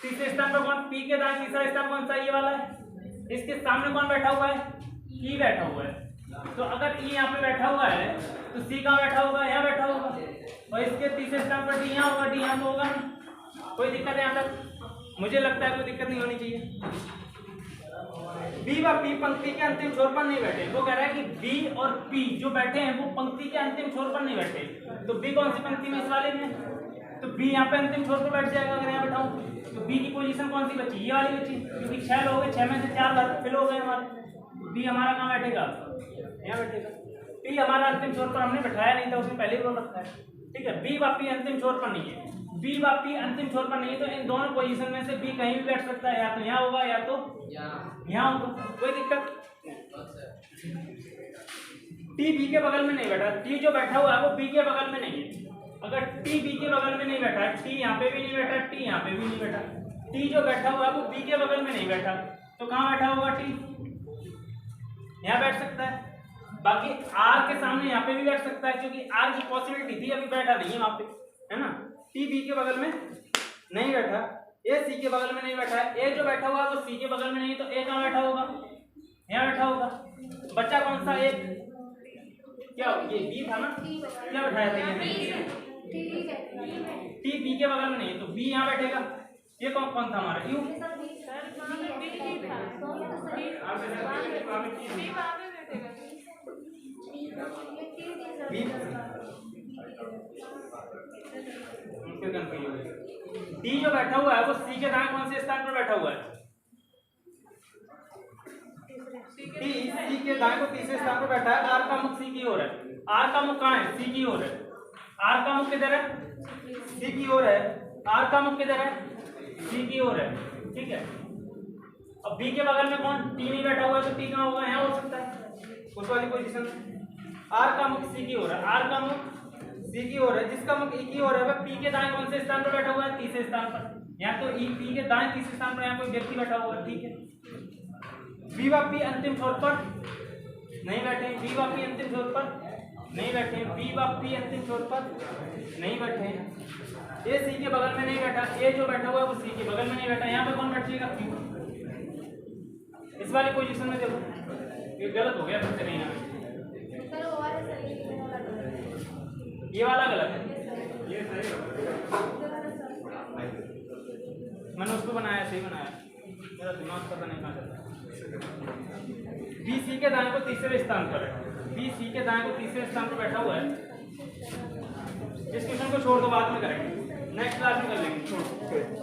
तीसरे स्थान पर कौन? पी के दाएं तीसरा स्थान कौन सा? ये वाला है। इसके सामने कौन बैठा हुआ है? ई बैठा हुआ है। तो अगर ई यहाँ पे बैठा हुआ है तो सी कहाँ बैठा होगा? यहाँ बैठा होगा। और इसके तीसरे स्थान पर डी यहाँ होगा। डी यहाँ तो होगा नहीं। कोई दिक्कत है यहाँ तक? मुझे लगता है कोई दिक्कत नहीं होनी चाहिए। बी व पी पंक्ति के अंतिम छोर पर नहीं बैठे। वो कह रहा है कि बी और पी जो बैठे हैं वो पंक्ति के अंतिम छोर पर नहीं बैठे। तो बी कौन सी पंक्ति में? इस वाले में। तो बी यहाँ पे अंतिम छोर पर बैठ जाएगा। अगर यहाँ बैठाऊं तो बी की पोजीशन कौन सी बची? ये वाली बची, क्योंकि 6 लोग हैं, 6 में से 4 बार फिल हो गए हमारे। बी हमारा कहाँ बैठेगा? यहाँ बैठेगा। पी हमारा अंतिम छोर पर हमने बैठाया नहीं था, उसने पहले ही बोल रखा है। ठीक है, बी व पी अंतिम छोर पर नहीं है। बी व पी अंतिम छोर पर नहीं है तो इन दोनों पोजीशन में से बी कहीं भी बैठ सकता है। या तो यहाँ होगा या तो यहाँ होगा। कोई दिक्कत? टी बी के बगल में नहीं बैठा। टी जो बैठा हुआ है वो बी के बगल में नहीं है। अगर टी बी के बगल में नहीं बैठा, टी यहाँ पे भी नहीं बैठा, टी यहाँ पे भी नहीं बैठा। टी जो बैठा हुआ है वो बी के बगल में नहीं बैठा, तो कहाँ बैठा होगा? टी यहाँ बैठ सकता है। बाकी आर के सामने यहाँ पे भी बैठ सकता है, क्योंकि आर की पॉसिबिलिटी थी, अभी बैठा नहीं है वहां पे, है ना। टी बी के बगल में नहीं बैठा, ए सी के बगल में नहीं बैठा है। ए जो बैठा हुआ है वो सी के बगल में नहीं है, तो ए कहाँ बैठा होगा? यहाँ बैठा होगा। बच्चा कौन सा? एक क्या ये बी था ना, क्या बैठाया था? ये टी बी के बगल में नहीं है, तो बी यहाँ बैठेगा। ये कौन कौन था हमारा? यू। डी जो बैठा हुआ है वो सी के दाएं कौन से स्थान पर बैठा हुआ है? डी सी के दाएं को तीसरे स्थान पर बैठा है। आर का मुख सी की ओर है। आर का मुख कहाँ है? सी की ओर है। आर का मुख किधर है? सी की ओर है। आर का मुख किधर है? सी की ओर है। ठीक है, अब बी के बगल में कौन? टी नहीं बैठा हुआ है, तो टी कहाँ होगा? यहाँ हो सकता है, उस वाली पोजीशन में। आर का मुख सी की ओर है। आर का मुख सी की ओर है। जिसका मुख ई की ओर है वह पी के दाएं कौन से स्थान पर बैठा हुआ है? तीसरे स्थान पर। यहाँ तो ई पी के दाएं तीसरे स्थान पर यहाँ कोई व्यक्ति बैठा हुआ है। ठीक है, बी व पी अंतिम छोर पर नहीं बैठे। बी व पी अंतिम छोर पर नहीं बैठे। बी व पी अंतिम छोर पर नहीं बैठे। ए सी के बगल में नहीं बैठा। ए जो बैठा हुआ है वो सी के बगल में नहीं बैठा। यहाँ पे कौन बैठेगा? क्यू। इस वाली पोजीशन में देखो, ये गलत हो गया, फिर से नहीं आया। ये वाला गलत है, ये सही है। मैंने उसको बनाया, सही बनाया, मेरा दिमाग पता नहीं कहाँ चलता। बी सी के दाएं को तीसरे स्थान पर है। बी सी के दाएं को तीसरे स्थान पर बैठा हुआ है। इस क्वेश्चन को छोड़ दो, बाद में करेंगे, नेक्स्ट क्लास में कर लेंगे। छोड़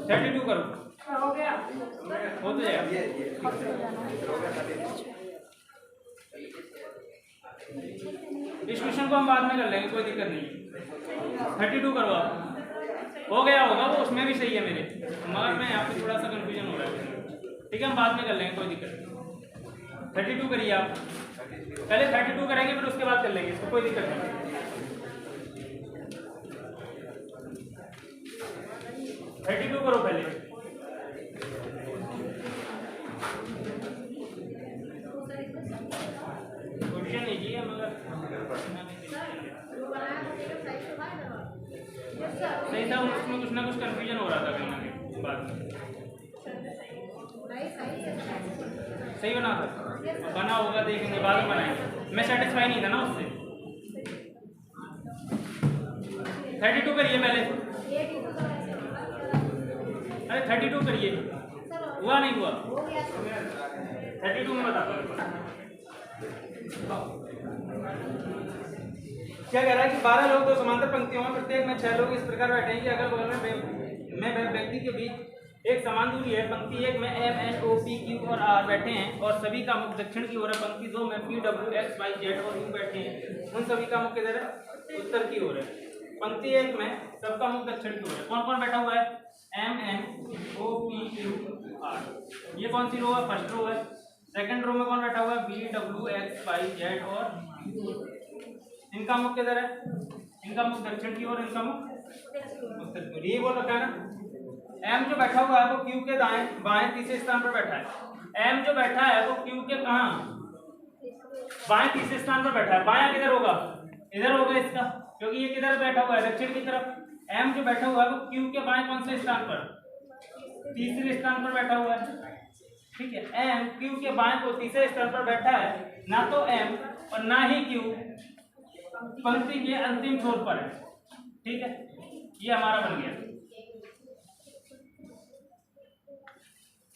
32 करो, हो गया, हो तो जाएगा। इस क्वेश्चन को हम बाद में कर लेंगे, कोई दिक्कत नहीं। 32 करवा हो गया होगा वो, उसमें भी सही है मेरे, मगर मैं यहाँ पे थोड़ा सा कंफ्यूजन हो रहा है। ठीक है, हम बाद में कर लेंगे, कोई दिक्कत नहीं। 32 करिए आप, पहले 32 करेंगे फिर उसके बाद कर लेंगे इसको, कोई दिक्कत नहीं। 32 करो पहले। क्वेश्चन लीजिए मगर सही था, उसमें कुछ ना कुछ कंफ्यूजन हो रहा था कहीं ना कहीं बाद में। सही बना था, बना होगा, देखेंगे बाद में बनाएंगे। मैं सेटिस्फाई नहीं था ना उससे। 32 करिए पहले, अरे 32 करिए, हुआ नहीं हुआ? 32 में बताता हूँ क्या कह रहा है कि 12 लोग दो समांतर पंक्तियों में, प्रत्येक में 6 लोग इस प्रकार बैठे हैं कि अगल बगल में व्यक्ति के बीच एक समान दूरी है। पंक्ति 1 में M N O P Q और R बैठे हैं और सभी का मुख दक्षिण की ओर है। पंक्ति 2 में P W X Y Z और U बैठे हैं, उन सभी का मुख किधर है? उत्तर की ओर है। पंक्ति 1 में सबका मुख दक्षिण की ओर है। कौन कौन बैठा हुआ है? M N O P Q R। ये कौन सी रो है? फर्स्ट रो है। सेकंड रो में कौन बैठा हुआ है? B W X Y Z और इनका मुख किधर है? इनका मुख दक्षिण की ओर, इनका मुख उत्तर की ओर। ये बोल रखा है ना। M जो बैठा हुआ है वो Q के दाएं बाएं तीसरे स्थान पर बैठा है। M जो बैठा है वो Q के कहां? बाएं तीसरे स्थान पर बैठा है। बायां किधर होगा? इधर होगा इसका, क्योंकि ये किधर बैठा हुआ है? दक्षिण की तरफ। M जो बैठा हुआ है वो Q के बाएं कौन से स्थान पर? तीसरे स्थान पर बैठा हुआ है। ठीक है, M Q के बाएं को तीसरे स्थान पर बैठा है। ना तो M और ना ही Q पंक्ति के अंतिम छोर पर है। ठीक है, ये हमारा बन गया।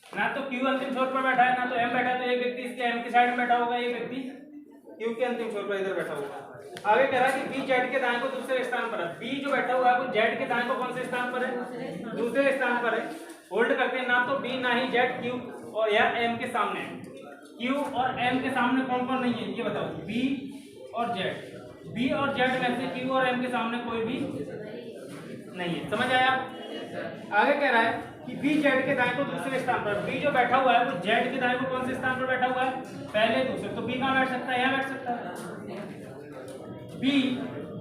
ना तो Q अंतिम छोर पर बैठा है, ना तो M बैठा है, तो एक व्यक्ति इसके M की साइड में बैठा होगा, एक व्यक्ति Q के अंतिम छोर पर इधर बैठा होगा। आगे कह रहा है कि B Z के दाएं को दूसरे स्थान पर है। B जो बैठा हुआ है वो Z के दाएं को कौन से स्थान पर है? दूसरे स्थान पर है। होल्ड करते हैं, ना तो B ना ही Z Q और या M के सामने है। Q और M के सामने कौन कौन नहीं है ये बताओ? B और Z। B और Z में से Q और M के सामने कोई भी नहीं है। समझ आया? आगे कह रहा है कि B Z के दाएं को दूसरे स्थान पर। B जो बैठा हुआ है वो Z के दाएं को कौन से स्थान पर बैठा हुआ है? पहले दूसरे। तो B कहाँ बैठ सकता है? यहाँ बैठ सकता है। B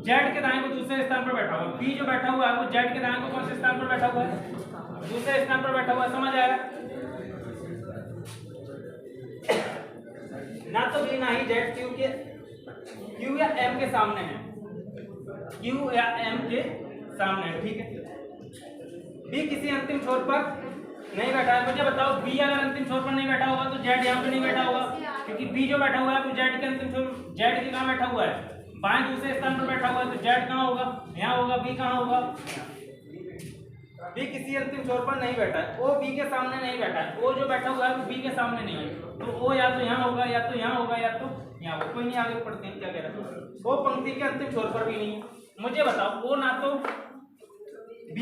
Z के दाएं को दूसरे स्थान पर बैठा हुआ है। B जो बैठा हुआ है वो Z के दाएं को कौन से स्थान पर बैठा हुआ है? दूसरे स्थान पर बैठा हुआ है। समझ आएगा? ना तो B ना ही Z Q या M के सामने है। Q या M के सामने है। ठीक है, B किसी अंतिम छोर पर नहीं बैठा है। मुझे बताओ, B अगर अंतिम छोर पर नहीं बैठा होगा तो Z यहाँ पे नहीं बैठा होगा, क्योंकि B जो बैठा हुआ है वो Z के अंतिम छोर, Z के कहाँ बैठा हुआ है? बाएं दूसरे स्थान पर बैठा हुआ है। तो Z कहाँ होगा? यहाँ होगा। B कहाँ होगा? B किसी अंतिम छोर पर नहीं बैठा है। O B के सामने नहीं बैठा है। O जो बैठा हुआ है वो B के सामने नहीं है, तो O या तो यहाँ होगा, या तो यहाँ होगा, या तो यहाँ होगा। कोई नहीं, आगे पढ़ते हैं क्या कह रहा है। O पंक्ति के अंतिम छोर पर भी नहीं है। मुझे बताओ, O ना तो B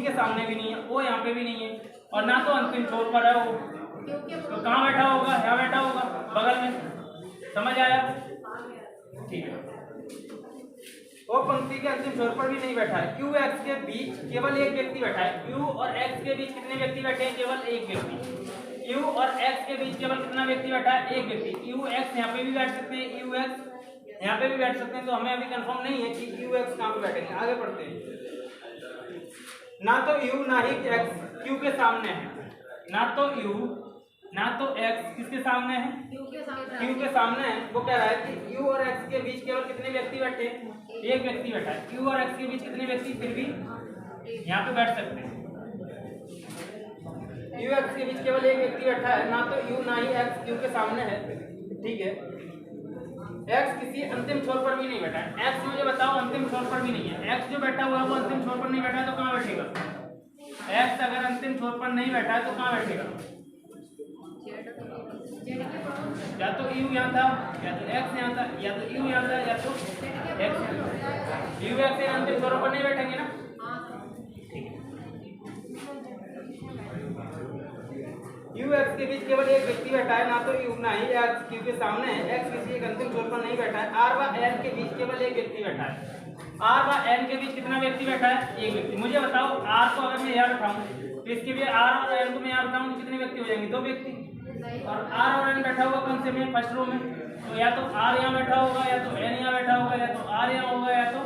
के सामने भी नहीं है, O यहाँ पे भी नहीं है, और ना तो अंतिम छोर पर है वो। तो कहाँ बैठा होगा? यहाँ बैठा होगा, बगल में। समझ आया? ठीक है, वो पंक्ति के अंतिम छोर पर भी नहीं बैठा है। Q X के बीच केवल एक व्यक्ति बैठा है। Q और X के बीच कितने व्यक्ति बैठे हैं? केवल एक व्यक्ति। Q और X के बीच केवल कितना व्यक्ति बैठा है? एक व्यक्ति। Q X यहाँ पे भी बैठ सकते हैं, U X यहाँ पे भी बैठ सकते हैं। तो हमें अभी कंफर्म नहीं है कि Q X कहाँ पे बैठेंगे। आगे बढ़ते हैं। ना तो U ना ही X Q के सामने है। ना तो U ना तो X किसके सामने है? Q के सामने है। वो कह रहा है कि U और X के बीच केवल कितने व्यक्ति बैठे हैं? एक व्यक्ति बैठा है। Q और X के बीच कितने व्यक्ति फिर भी यहाँ पे बैठ सकते हैं? U X के बीच केवल एक व्यक्ति बैठा है। ना तो U ना ही X Q के सामने है। ठीक है, X किसी अंतिम छोर पर भी नहीं बैठा है। X मुझे बताओ अंतिम छोर पर भी नहीं है। X जो बैठा हुआ है वो अंतिम छोर पर नहीं बैठा है, तो कहाँ बैठेगा? X अगर अंतिम छोर पर नहीं बैठा है तो कहाँ बैठेगा? या तो U यहाँ था, या तो X यहाँ था, या तो U यहाँ था, या तो X यहाँ था। U X अंतिम छोरों पर नहीं बैठेंगे ना। U X के बीच बीच केवल एक व्यक्ति बैठा है, ना तो यू ना ही एक्स क्यू के सामने है, एक्स किसी एक अंतिम छोर पर नहीं बैठा है, आर व एन के बीच केवल एक व्यक्ति बैठा है। आर व एन के बीच कितना व्यक्ति बैठा है? एक व्यक्ति। मुझे बताओ आर को अगर मैं यहाँ बैठाऊं तो इसके भी आर और एन को मैं यहाँ बैठाऊं तो कितने व्यक्ति हो जाएंगे? दो व्यक्ति। और आर और एन बैठा हुआ कौन से में? फर्स्ट रो में। तो या तो आर यहाँ बैठा होगा, या तो एन यहाँ बैठा होगा, या तो आर यहाँ होगा, या तो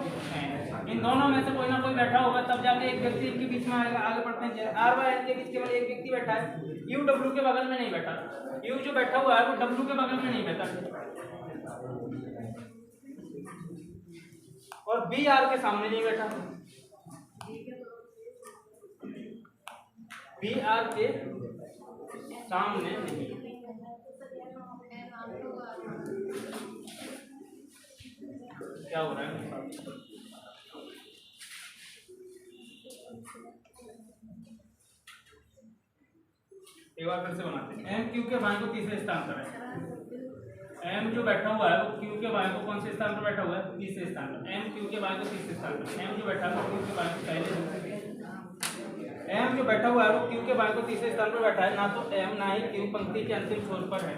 इन दोनों में से कोई ना कोई बैठा होगा, तब जाके एक व्यक्ति इनके बीच में आएगा। आगे बढ़ते हैं। आर व एन के बीच केवल एक व्यक्ति बैठा है, यू डब्ल्यू के बगल में नहीं बैठा। यू जो बैठा हुआ है वो डब्ल्यू के बगल में नहीं बैठा, और बी आर के सामने नहीं बैठा। बी आर के सामने नहीं। क्या हो रहा है? एक बार फिर से बनाते हैं। एम क्यू के बाएं को तीसरे स्थान पर है। एम जो बैठा हुआ है वो क्यू के बाएं को कौन से स्थान पर बैठा हुआ है? तीसरे स्थान पर। एम क्यू के बाएं को तीसरे स्थान पर। एम जो बैठा है वो क्यू के बाएं को पहले। एम जो बैठा हुआ है वो क्यू के बाएं को तीसरे स्थान पर बैठा है, ना तो एम ना ही क्यू पंक्ति के अंतिम छोर पर है,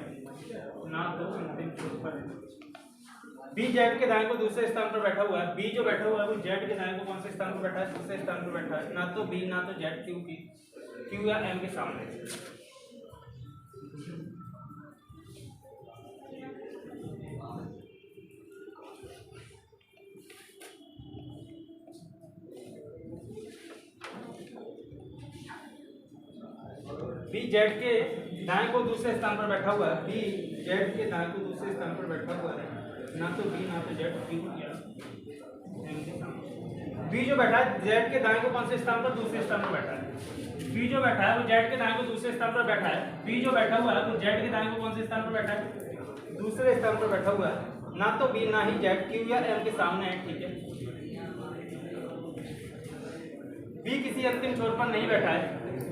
ना तो अंतिम छोर पर है। बी जेड के दाएं को दूसरे स्थान पर बैठा हुआ है। बी जो बैठा हुआ है वो जेड के दाएं को कौन से स्थान पर बैठा है? दूसरे स्थान पर बैठा है, ना तो बी ना तो जेड क्यू या एम के सामने। बी जेड के दाएं को दूसरे स्थान पर बैठा हुआ है। बी जेड के दाएं को दूसरे स्थान पर बैठा हुआ है, ना तो बी ना तो जेड क्यू या एम के सामने। बी जो बैठा है जेड के दाएं को कौन से स्थान पर? दूसरे स्थान पर बैठा है। बी जो बैठा है वो जेड के दाएं को दूसरे स्थान पर बैठा है। बी जो बैठा हुआ है वो जेड के दाएं को कौन से स्थान पर बैठा है? दूसरे स्थान पर बैठा हुआ है, ना तो बी ना ही जेड क्यू या एम के सामने है। ठीक है। बी किसी अंतिम छोर पर नहीं बैठा है।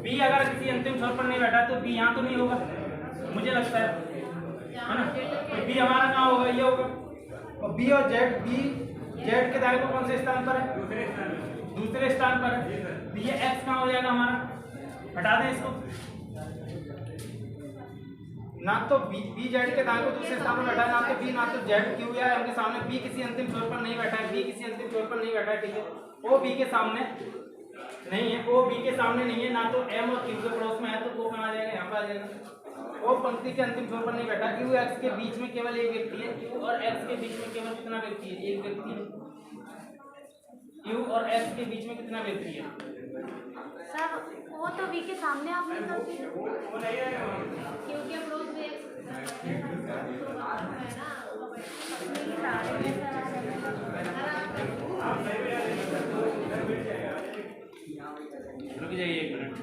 बी अगर किसी अंतिम छोर पर नहीं बैठा तो बी यहाँ तो नहीं होगा, मुझे लगता है ना। तो बी हमारा कहाँ होगा? ये होगा। और बी और जेड, बी जेड के दाएं को कौन से स्थान पर है? दूसरे स्थान पर है। तो ये एक्स कहाँ हो जाएगा हमारा? हटा दें इसको। ना तो बी जेड के दाएं को दूसरे स्थान पर बैठा है, ना तो बी ना तो जेड क्यू या एम के सामने। बी किसी अंतिम छोर पर नहीं बैठा है। बी किसी अंतिम छोर पर नहीं बैठा है। ठीक है। ओ बी के सामने नहीं है, ओ बी के सामने नहीं है, ना तो एम और क्यू के पड़ोस में है, तो वो कहाँ आ जाएगा? यहाँ पर आ जाएगा। ओ पंक्ति के अंतिम छोर पर नहीं बैठा। क्यू एक्स के बीच में केवल एक व्यक्ति है। क्यू और एक्स के बीच में केवल कितना व्यक्ति है? एक व्यक्ति है। क्यू और एक्स के बीच में कितना व्यक्ति है? सर वो तो बी के सामने आपने कर दिया। वो नहीं है क्यू के पड़ोस में रुक जाइए एक मिनट।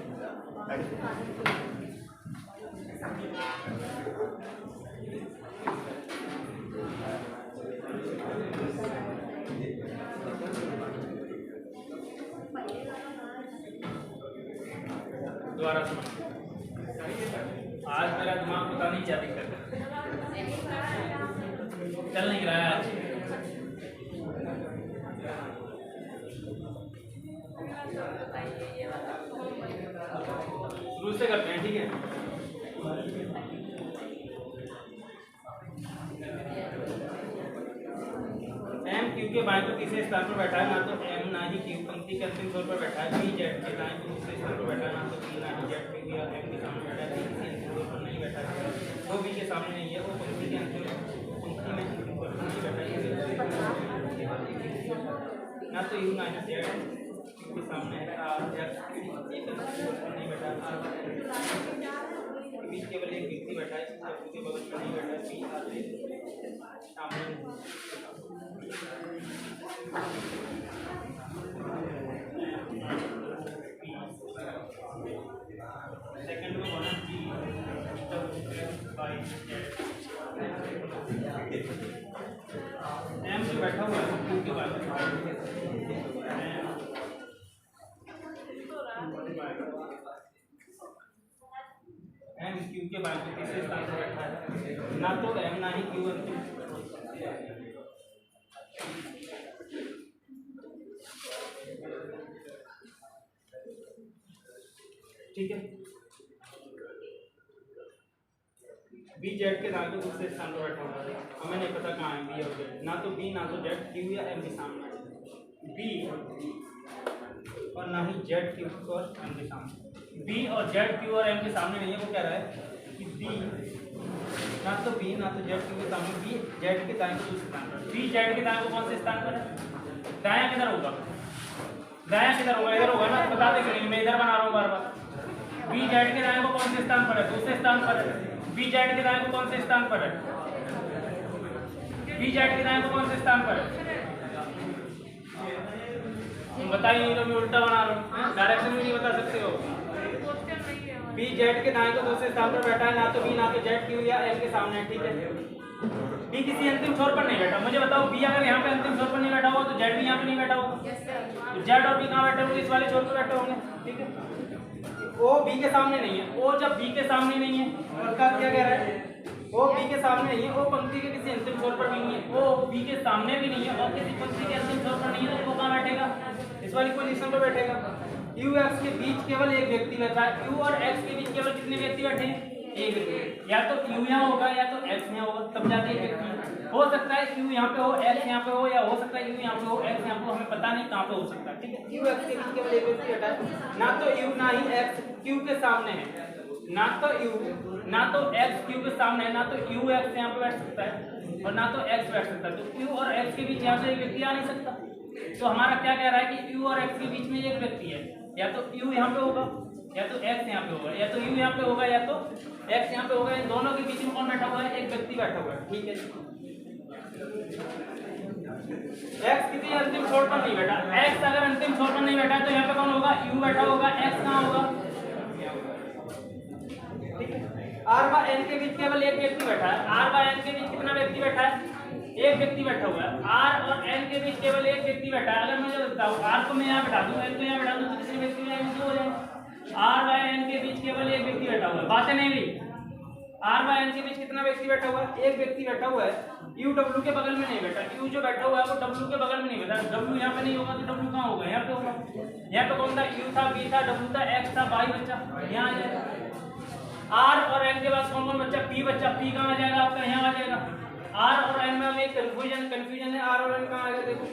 दोबारा सुनो। आज मेरा दिमाग पता नहीं क्या दिक्कत है, चल नहीं रहा है आज। शुरू से करते हैं, ठीक है। एम क्यू के बाएं को तीसरे स्थान पर बैठा है, ना तो एम ना ही क्यू पंक्ति के अंतिम छोर पर बैठा है। बी जेड के दाएं को दूसरे स्थान पर बैठा है, ना तो बी ना ही जेड क्यू या एम के सामने बैठा है। बी किसी अंतिम छोर पर नहीं बैठा है। वो बी के सामने नहीं है, वो पंक्ति के अंतिम पंक्ति में अंतिम छोर पर नहीं बैठा है। ना तो यू ना ही जेड के सामने है, नहीं बैठा। बीच केवल एक व्यक्ति बैठा है, के बगल में नहीं बैठा है। सामने सेकंड में होना एम जो बैठा हुआ है क्यू के बाद एम क्यू के बाद तीसरे स्थान पर बैठा है, ना तो एम ना ही क्यू अंतिम। ठीक है। बी जेड के दाएं को दूसरे स्थान पर बैठा हुआ है। हमें नहीं पता कहाँ है बी और जेड, ना तो बी ना तो जेड क्यू या एम के सामने है। बी और ना ही जेड क्यू और एम के सामने, बी और जेड क्यू और एम के सामने नहीं है। वो कह रहा है कि बी ना तो जेड क्यू के सामने, बी जेड के दाएं को दूसरे स्थान पर। बी जेड के दाएं को कौन से स्थान पर है? दायां किधर होगा? दायां किधर होगा? इधर होगा ना, बता दे करेंगे, मैं इधर बना रहा हूँ बार बार। बी जेड के दाएं को कौन से स्थान पर है? दूसरे स्थान पर है। बी जेड के दाएं को कौन से स्थान पर है? बी जेड के दाएं को कौन से स्थान पर है? बताइए, नहीं तो मैं उल्टा बना रहा हूँ, डायरेक्शन भी नहीं बता सकते हो। बी जेड के दाएं को दूसरे स्थान पर बैठा है, ना तो बी ना तो जेड क्यू या एम के सामने है, ठीक है। बी किसी अंतिम छोर पर नहीं बैठा। मुझे बताओ, बी अगर यहाँ पे अंतिम छोर पर नहीं बैठा होगा तो जेड भी यहाँ पे नहीं बैठा होगा। तो जेड और बी कहाँ बैठे होंगे? इस वाले छोर पर बैठे होंगे, ठीक है। ओ बी के सामने नहीं है। ओ जब बी के सामने नहीं है, उसका क्या कह रहा है? ओ बी के सामने नहीं है, ओ पंक्ति के किसी अंतिम छोर पर भी नहीं है, ओ बी के सामने भी नहीं है और किसी पंक्ति के अंतिम छोर पर नहीं है, तो वो कहाँ बैठेगा? इस वाली पोजीशन पर बैठेगा। यू एक्स के बीच केवल एक व्यक्ति बैठा है। यू और एक्स के बीच केवल कितने व्यक्ति बैठे हैं? एक व्यक्ति। या तो यू यहाँ होगा या तो एक्स यहाँ होगा, तब जाके एक व्यक्ति हो सकता है। यू यहाँ पे हो, एक्स यहाँ पे हो, या हो सकता है यू यहाँ पे हो, एक्स यहाँ पे हो, हमें पता नहीं कहाँ पे हो सकता है, ठीक है। यू एक्स के बीच केवल एक व्यक्ति बैठा है। ना तो यू ना ही एक्स क्यू के सामने है, ना तो यू ना तो एक्स क्यू के सामने है, ना तो यू एक्स यहाँ पे बैठ सकता है और ना तो एक्स बैठ सकता है। तो यू और एक्स के बीच यहाँ से एक व्यक्ति आ नहीं सकता। तो हमारा क्या कह रहा है कि यू और एक्स के बीच में एक व्यक्ति है। या तो यू यहाँ पे होगा या तो एक्स यहाँ पे होगा, या तो यू यहाँ पे होगा या तो एक्स यहाँ पे होगा। इन दोनों के बीच में कौन बैठा हुआ है? एक व्यक्ति बैठा हुआ है, ठीक है। एक्स किसी अंतिम छोर पर नहीं बैठा। एक्स अगर अंतिम छोर पर नहीं बैठा तो यहाँ पे कौन होगा? यू बैठा होगा। एक्स कहाँ होगा? आर व एन के बीच केवल एक व्यक्ति बैठा है। आर व एन के बीच कितना व्यक्ति बैठा है? एक व्यक्ति बैठा हुआ है। आर और एन के बीच केवल एक व्यक्ति बैठा है। अगर मुझे बताऊं आर को मैं यहाँ बैठा दूं, एन को यहाँ बैठा दूं, तो किसी व्यक्ति में हो जाएगा। आर व एन के बीच केवल एक व्यक्ति बैठा हुआ है। बातें नहीं हुई। आर व एन के बीच कितना व्यक्ति बैठा हुआ है? एक व्यक्ति बैठा हुआ है। यू डब्ल्यू के बगल में नहीं बैठा। यू जो बैठा हुआ है वो डब्ल्यू के बगल में नहीं बैठा। डब्ल्यू यहाँ पे नहीं होगा तो डब्ल्यू कहाँ होगा? यहाँ पे होगा। यहाँ पे कौन था? यू था, बी था, डब्ल्यू था, एक्स था, वाई बच्चा यहाँ आ जाएगा। आर और एन के बाद कौन कौन बच्चा? पी बच्चा। पी कहाँ आ जाएगा? आपका यहाँ आ जाएगा। आर और एन में हमें कंफ्यूजन है। आर और एन कहाँ आ गया? देखो,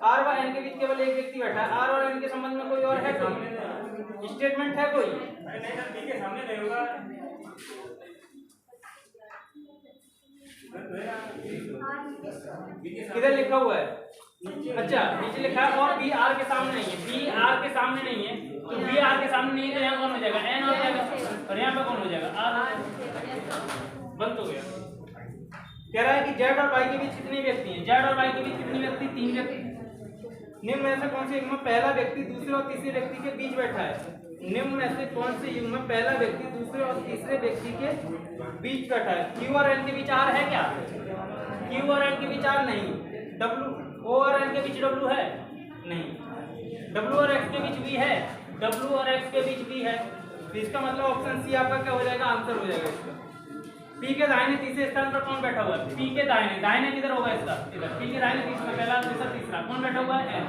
आर व एन के बीच केवल एक व्यक्ति बैठा है। आर और एन के संबंध में कोई और है? कोई स्टेटमेंट है? कोई नहीं के सामने नहीं होगा। किधर लिखा हुआ है? अच्छा, नीचे लिखा है और बी आर के सामने नहीं है। बी आर के सामने नहीं है, तो बी आर के सामने नहीं है तो यहाँ कौन हो जाएगा? एन हो जाएगा। और यहाँ पे कौन हो जाएगा? आर। बंद हो गया। कह रहा है कि जेड और वाई के बीच कितने व्यक्ति हैं? जेड और वाई के बीच कितने व्यक्ति? 3 व्यक्ति। निम्न में से कौन से युग्म में पहला व्यक्ति दूसरे और तीसरे व्यक्ति के बीच बैठा है? निम्न में से कौन से युग्म में पहला व्यक्ति दूसरे और तीसरे व्यक्ति के बीच बैठा है? क्यू और एन के बीच आर है क्या? क्यू और एन के बीच आर नहीं। डब्ल्यू ओ और एन के बीच डब्ल्यू है नहीं। डब्ल्यू और एक्स के बीच बी है। डब्ल्यू और एक्स के बीच बी है। तो इसका मतलब ऑप्शन सी आपका क्या हो जाएगा? आंसर हो जाएगा इसका। पी के दाहिने तीसरे स्थान पर कौन बैठा हुआ है? पी के दाहिने, दाहिने किधर होगा इसका? इधर। पी के दाहिने तीसरा, पहला दूसरा तीसरा कौन बैठा हुआ है?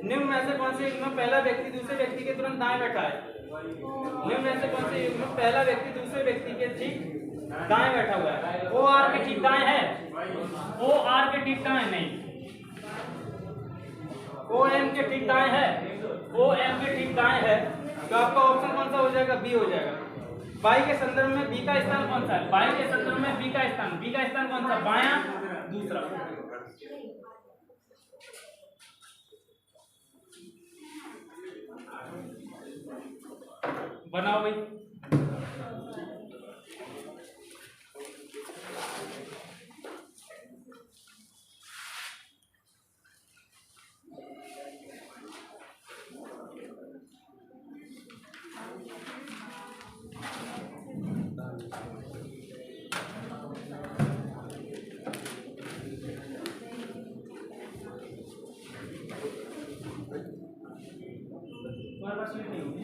निम्न में से कौन से युग्म में पहला व्यक्ति दूसरे व्यक्ति के तुरंत दाएं बैठा है? निम्न में से कौन से युग्म में पहला व्यक्ति दूसरे व्यक्ति के ठीक दाएं बैठा हुआ है? ओ आर के ठीक दाएं है? ओ आर के ठीक दाएं नहीं। ओ एम के ठीक दाएं है? ओ एम के ठीक दाएं है। तो आपका ऑप्शन कौन सा हो जाएगा? बी हो जाएगा। बाई के संदर्भ में बी का स्थान कौन सा है? बाई के संदर्भ में बी का स्थान, बी का स्थान कौन सा? बायां, दूसरा। बनाओ भाई। तुम्हारे पास नहीं होगी?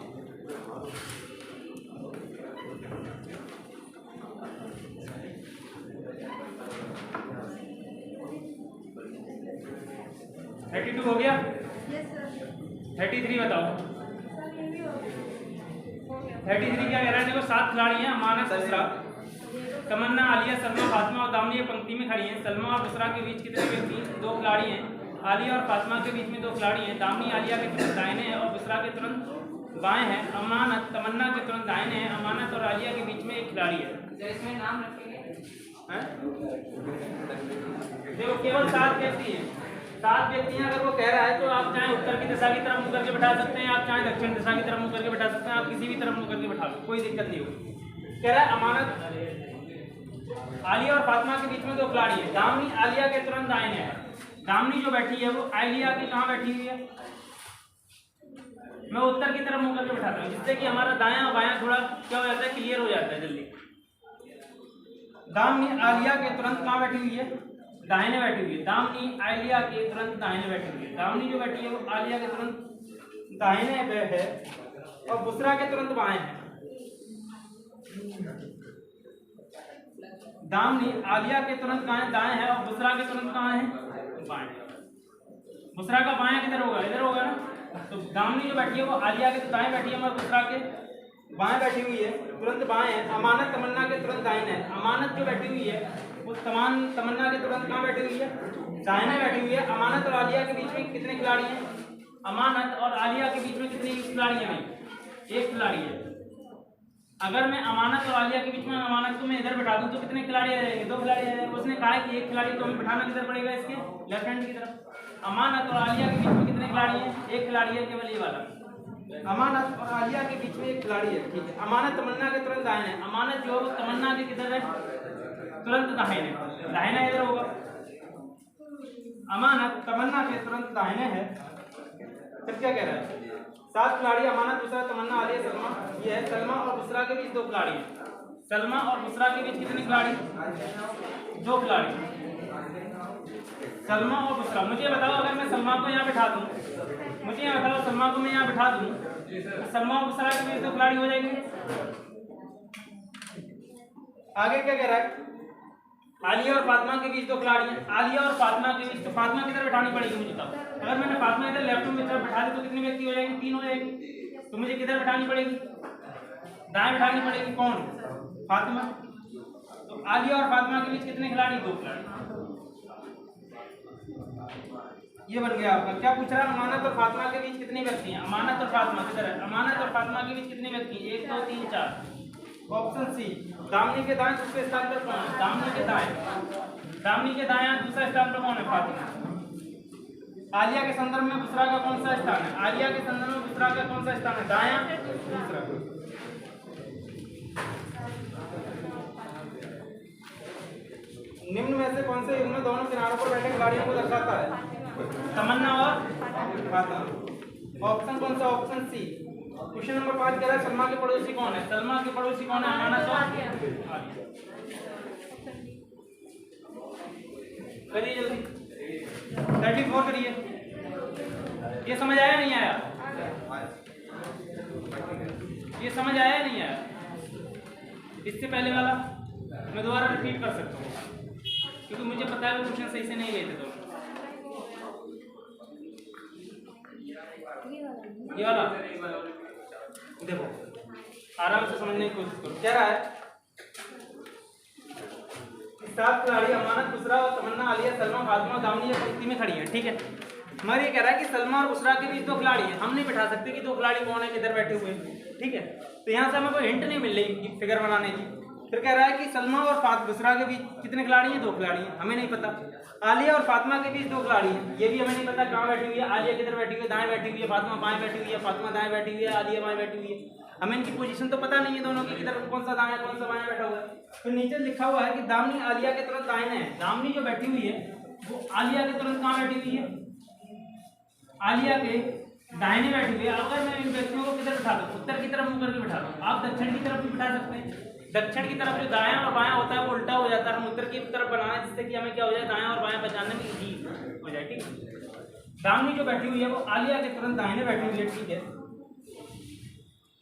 Yes, 32 हो गया? Yes, sir. 33 बताओ। 33 क्या कह रहा है? देखो 7 खिलाड़ी हैं, मानस दूसरा। तमन्ना, आलिया, सलमा, फातिमा और दामनी एक पंक्ति में खड़ी हैं। सलमा और बुशरा के बीच कितने व्यक्ति? 2 खिलाड़ी हैं। आलिया और फातिमा के बीच में 2 खिलाड़ी हैं। दामनी आलिया के तुरंत दाहिने हैं और बुशरा के तुरंत बाएं हैं। अमानत तमन्ना के तुरंत दाहिने हैं। अमानत और आलिया के बीच में एक खिलाड़ी है। इसमें नाम रखेंगे। देखो केवल 7 व्यक्ति हैं। 7 व्यक्ति हैं। अगर वो कह रहा है तो आप चाहे उत्तर की दिशा की तरफ मुंह करके बैठा सकते हैं, आप चाहे दक्षिण दिशा की तरफ मुंह करके बैठा सकते हैं, आप किसी भी तरफ मुंह करके बैठा लो, कोई दिक्कत नहीं होगी। कह रहा है अमानत आलिया और फातिमा के बीच में 2 खिलाड़ी हैं। दामनी आलिया के तुरंत दाहिने है। दामनी जो बैठी है वो आलिया की कहाँ बैठी हुई है? मैं उत्तर की तरफ मुंह करके बैठाता हूँ, जिससे कि हमारा दायां और बायां थोड़ा क्या हो जाता है, क्लियर हो जाता है जल्दी। दामनी आलिया के तुरंत कहाँ बैठी हुई है? दाहिने बैठी हुई है। दामनी आलिया के तुरंत दाहिने बैठी हुई है। दामनी जो बैठी है वो आलिया के तुरंत दाहिने पे है और बुशरा के तुरंत बाएं है। दामनी आलिया के तुरंत दाएं है और बुशरा के तुरंत कहाँ है? बाएं। बुशरा का बाएं किधर होगा? इधर होगा ना। तो दामनी जो बैठी है वो आलिया के दाएं बैठी है और बुशरा के बाएं बैठी हुई है, तुरंत बाएं है। अमानत तमन्ना के तुरंत दाहिने है। अमानत जो बैठी हुई है वो तमन्ना के तुरंत कहाँ बैठी हुई है? दाहिने बैठी हुई है। अमानत और आलिया के बीच में कितने खिलाड़ी हैं? अमानत और आलिया के बीच में कितनी खिलाड़ी हैं? एक खिलाड़ी है। अगर मैं अमानत और आलिया के बीच में अमानत को मैं इधर बैठा दूं तो कितने खिलाड़ी आ जाएंगे? 2 खिलाड़ी आ जाएंगे। उसने कहा है कि एक खिलाड़ी को हमें बैठाना किधर पड़ेगा? इसके लेफ्ट हैंड की तरफ। अमानत और आलिया के बीच में कितने खिलाड़ी हैं? एक खिलाड़ी है, केवल ये वाला। अमानत और आलिया के बीच में एक खिलाड़ी है, ठीक है। अमानत तमन्ना के तुरंत दाहिने है। अमानत जो है तमन्ना के किधर है? तुरंत दाहिने। दाहिना इधर होगा। अमानत तमन्ना के तुरंत दाहिने है। फिर क्या कह रहा है? 7 खिलाड़ी अमानत, बुशरा, तमन्ना, आलिया, सलमा। ये है सलमा और बुशरा के बीच 2 खिलाड़ी हैं। सलमा और बुशरा के बीच कितने खिलाड़ी? 2 खिलाड़ी। सलमा और बुशरा। मुझे बताओ अगर मैं सलमा को यहाँ बैठा दूँ, मुझे यहाँ बताओ सलमा को मैं यहाँ बैठा दूँ, सलमा और बुशरा के बीच 2 खिलाड़ी हो जाएंगे। आगे क्या कह रहा है? आलिया और फातिमा के बीच 2 खिलाड़ी हैं। आलिया और फातिमा के बीच, तो फातिमा किधर बैठानी पड़ेगी मुझे बताओ। अगर मैंने फातिमा इधर लेफ्ट में तरफ बैठा दी तो कितने व्यक्ति हो जाएंगे? 3 हो जाएंगे। तो मुझे किधर बैठानी पड़ेगी? दाएं बैठानी पड़ेगी। कौन? फातिमा। तो आलिया और फातिमा के बीच कितने खिलाड़ी? 2 खिलाड़ी। ये बन गया आपका। क्या पूछ रहा है? अमानत और फातिमा के बीच कितने व्यक्ति हैं? अमानत और फातिमा किधर है? अमानत और फातिमा के बीच कितने व्यक्ति? 1 2 3 4। Option C. दामनी के दाएं दूसरे स्थान पर कौन है? दामनी के दाएं। दामनी के दाएं दूसरे स्थान पर कौन है? फातिमा। आलिया के संदर्भ में बुशरा का कौन सा स्थान है? आलिया के संदर्भ में बुशरा का कौन सा स्थान है? दायां, दूसरा। निम्न में से कौन से युग्म दोनों किनारों पर बैठे खिलाड़ियों को दर्शाता है? तमन्ना और फातिमा। ऑप्शन कौन सा? Option C. क्वेश्चन नंबर 5 कह रहा है सलमा के पड़ोसी कौन है? सलमा के पड़ोसी कौन है? अमानत और आलिया। करिए जल्दी। 34 करिए। ये समझ आया नहीं आया? ये समझ आया नहीं आया? इससे पहले वाला मैं दोबारा रिपीट कर सकता हूँ क्योंकि मुझे पता है वो क्वेश्चन सही से नहीं लेते। तो ये वाला देखो, आराम से समझने की कोशिश करो। क्या रहा है? 7 खिलाड़ी अमानत, बुशरा और तमन्ना, आलिया, सलमा, फातिमा, दामनी एक पंक्ति में खड़ी है, ठीक है। मगर ये कह रहा है कि सलमा और बुशरा के बीच 2 खिलाड़ी हैं। हम नहीं बैठा सकते कि 2 खिलाड़ी कौन है, किधर बैठे हुए हैं, ठीक है। तो यहाँ से हमें कोई हिंट नहीं मिल रही फिगर बनाने की। फिर कह रहा है कि सलमा और बुशरा के बीच कितने खिलाड़ी हैं? 2 खिलाड़ी हैं, हमें नहीं पता। आलिया और फातिमा के बीच 2 खिलाड़ी हैं, ये भी हमें नहीं पता कहाँ बैठी हुई है। आलिया किधर बैठी हुई है? दाएं बैठी हुई है। फातिमा बाएं बैठी हुई है। फातिमा दाएं बैठी हुई है। आलिया बाएं बैठी हुई है। हमें इनकी पोजीशन तो पता नहीं है दोनों की, किधर कौन सा दाएं कौन सा बाएं बैठा हुआ है। तो नीचे लिखा हुआ है कि दामनी आलिया के तुरंत दाहिने है। दामनी जो बैठी हुई है वो आलिया के तुरंत कहाँ बैठी हुई है? आलिया के दाहिने बैठी हुई है। अगर मैं इन व्यक्तियों को किधर बैठा दूँ? उत्तर की तरफ मुंह करके बैठा दूँ। आप दक्षिण की तरफ भी बैठा सकते हैं। दक्षिण की तरफ जो दायां और बायां होता है वो उल्टा हो जाता है। हम उत्तर की तरफ बनाना है जिससे कि हमें क्या हो जाए, दायां और बायां पहचानने में इजी हो जाए, ठीक है। दामनी जो बैठी हुई है वो आलिया के तुरंत दाहिने बैठी हुई है, ठीक है।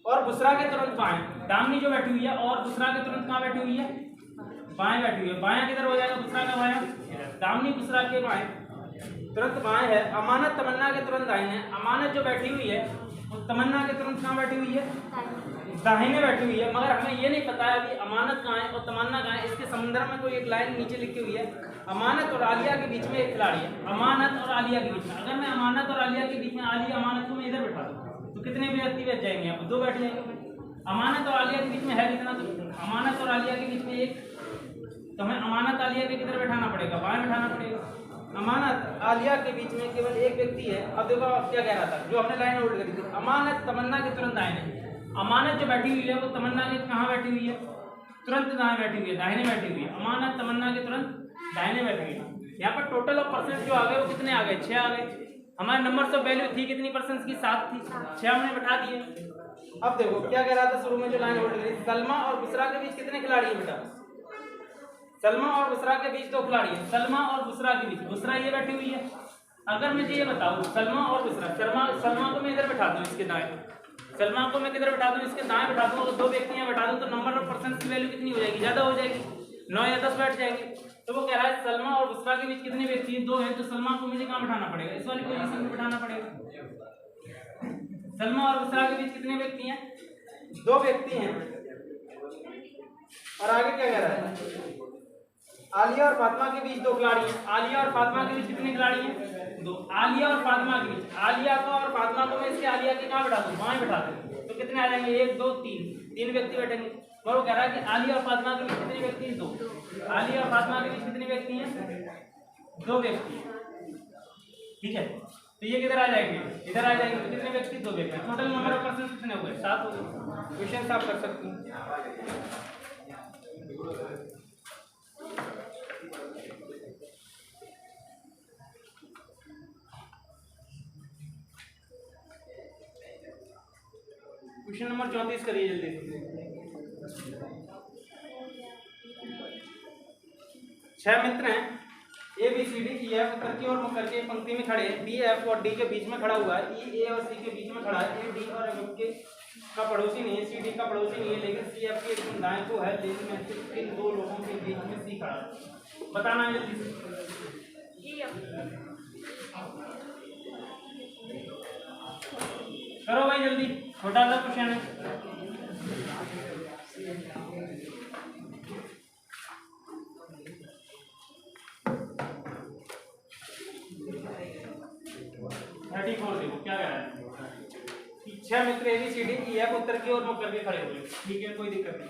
और बुशरा के तुरंत बाएं। दामनी जो बैठी हुई है और बुशरा के तुरंत कहाँ बैठी हुई है? बाएं बैठी हुई है। बायां किधर हो जाएगा? बुशरा का बायां। दामनी बुशरा के बाएं तुरंत बाएं है। अमानत तमन्ना के तुरंत दाहिने है। अमानत जो बैठी हुई है वो तमन्ना के तुरंत कहाँ बैठी हुई है? दाहिने बैठी हुई है, मगर हमें ये नहीं पता है अभी अमानत कहाँ है और तमन्ना कहाँ है। इसके संदर्भ में कोई एक लाइन नीचे लिखी हुई है, अमानत और आलिया के बीच में एक खिलाड़ी है। अमानत और आलिया के बीच में, अगर मैं अमानत और आलिया के बीच में आलिया अमानत को मैं इधर बैठा दूँ तो कितने व्यक्ति बैठ जाएंगे? यहाँ पर 2 बैठ जाएंगे। अमानत और आलिया के बीच में है कितना? तो अमानत और आलिया के बीच में एक, तो हमें अमानत आलिया के किधर बैठाना पड़ेगा? बाएं बैठाना पड़ेगा। अमानत आलिया के बीच में केवल एक व्यक्ति है। अब देखो आप क्या कह रहा था, जो हमने लाइन होल्ड करी थी, अमानत तमन्ना के तुरंत दाहिने। अमानत जो बैठी हुई है वो तमन्ना के कहाँ बैठी हुई है? तुरंत दाएं बैठी हुई है, दाहिने बैठी हुई है। अमानत तमन्ना के तुरंत दाहिने बैठी हुई है। यहाँ पर टोटल ऑफ परसेंट जो आ गए वो कितने आ गए? 6 आ गए। हमारे नंबर्स ऑफ वैल्यू थी कितनी परसेंट की? 7 थी, 6 हमने बैठा दिए। अब देखो क्या कह रहा था शुरू में जो लाइन होल्ड करी, सलमा और बुसरा के बीच कितने खिलाड़ी है बेटा? सलमा और बुसरा के बीच 2 खिलाड़ी है। सलमा और बुसरा के बीच, बुसरा ये बैठी हुई है। अगर मुझे ये बताओ सलमा और बुसरा, सलमा को मैं इधर बैठा दूं इसके दाएं, सलमा को मैं किधर बैठा दूं? इसके दाएं बैठा दूं और 2 व्यक्तियां बैठा दूं तो नंबर ऑफ परसेंट की वैल्यू कितनी हो जाएगी? ज्यादा हो जाएगी, 9 या 10 बैठ जाएंगे। तो वो कह रहा है सलमा और बुसरा के बीच कितने व्यक्ति हैं? 2 हैं। तो सलमा को मुझे कहाँ बैठाना पड़ेगा? इस वाली पोजीशन में बैठाना पड़ेगा। सलमा और बुसरा के बीच कितने व्यक्ति हैं? 2 व्यक्ति हैं। और आगे क्या कह रहा है? आलिया और फातिमा के बीच 2 खिलाड़ी हैं। आलिया और फातिमा के बीच कितने खिलाड़ी हैं? 2। आलिया और फातिमा के बीच, आलिया को और फातिमा को मैं इसके आलिया के कहाँ बैठा दूं? बाएं बैठा दूं तो कितने आ जाएंगे? 1 2 3 व्यक्ति बैठेंगे। और वो कह रहा है कि आलिया और फातिमा के बीच कितने व्यक्ति हैं? 2। आलिया और फातिमा के बीच कितने व्यक्ति हैं? 2 व्यक्ति। ठीक है, तो ये किधर आ जाएंगे? इधर आ जाएंगे। तो कितने व्यक्ति? 2 व्यक्ति। टोटल नंबर ऑफ पर्सन कितने हो गए? 7 हो गए। क्वेश्चन आप कर सकते हैं। क्वेश्चन नंबर 34 करिए जल्दी से। 6 मित्र हैं, A B C D E F उत्तर की ओर मुख करके पंक्ति में खड़े हैं। बी एफ और डी के बीच में खड़ा हुआ है। ई ए और सी के बीच में खड़ा है। ए डी और एफ के का पड़ोसी नहीं है, सी डी का पड़ोसी नहीं है, लेकिन सी एफ के एकदम दाएं को है। लेकिन में से इन 2 लोगों के बीच में सी खड़ा है। बताना है जल्दी से। करो भाई जल्दी, छोटा सा क्वेश्चन है। देखो क्या कह रहा है। 6 मित्र A B C D E F उत्तर की ओर मुख करके खड़े हुए। ठीक है, कोई दिक्कत नहीं।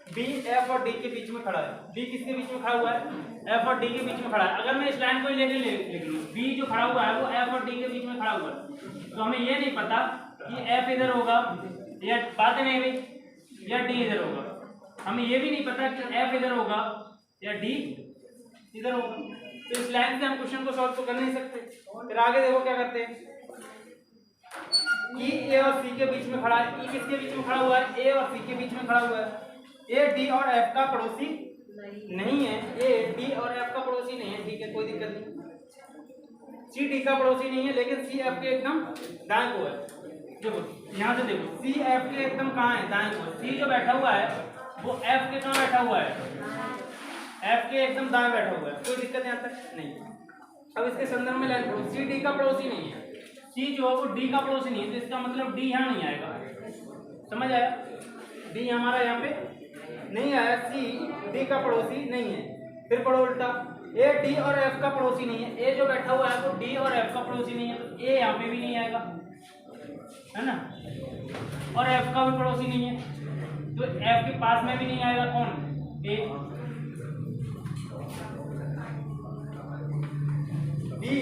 बी एफ और डी के बीच में खड़ा है। बी किसके बीच में खड़ा हुआ है? एफ और डी के बीच में खड़ा है। अगर मैं इस लाइन को लेके लिख लूं, बी जो खड़ा हुआ है वो एफ और डी के बीच में खड़ा हुआ है, तो हमें ये नहीं पता कि एफ इधर होगा या बात नहीं हुई या डी इधर होगा। हमें ये भी नहीं पता कि एफ इधर होगा या डी इधर होगा। तो इस लाइन से हम क्वेश्चन को सॉल्व तो कर नहीं सकते। फिर आगे देखो क्या करते हैं। ई ए और सी के बीच में खड़ा है। ई किसके बीच में खड़ा हुआ है? ए और सी के बीच में खड़ा हुआ है। ए डी और एफ का पड़ोसी नहीं है। ए डी और एफ का पड़ोसी नहीं है। ठीक है, कोई दिक्कत नहीं। सी डी का पड़ोसी नहीं है, लेकिन सी एफ के एकदम दाएं को है। देखो यहाँ से देखो, सी एफ के एकदम कहाँ है? दाएं को। सी जो बैठा हुआ है वो एफ के कहाँ बैठा हुआ है? एफ के एकदम दाएं बैठा हुआ है। कोई दिक्कत यहाँ तक नहीं। अब इसके संदर्भ में लाइन पढ़ो। सी डी का पड़ोसी नहीं है। सी जो है वो डी का पड़ोसी नहीं है, तो इसका मतलब डी यहाँ नहीं आएगा। समझ आया? डी हमारा यहाँ पे नहीं आया। सी डी का पड़ोसी नहीं है। फिर पढ़ो उल्टा, ए डी और एफ का पड़ोसी नहीं है। ए जो बैठा हुआ है वो डी और एफ का पड़ोसी नहीं है, तो ए यहाँ पे भी नहीं आएगा, है ना। और एफ का भी पड़ोसी नहीं है, तो एफ के पास में भी नहीं आएगा। कौन? ए। बी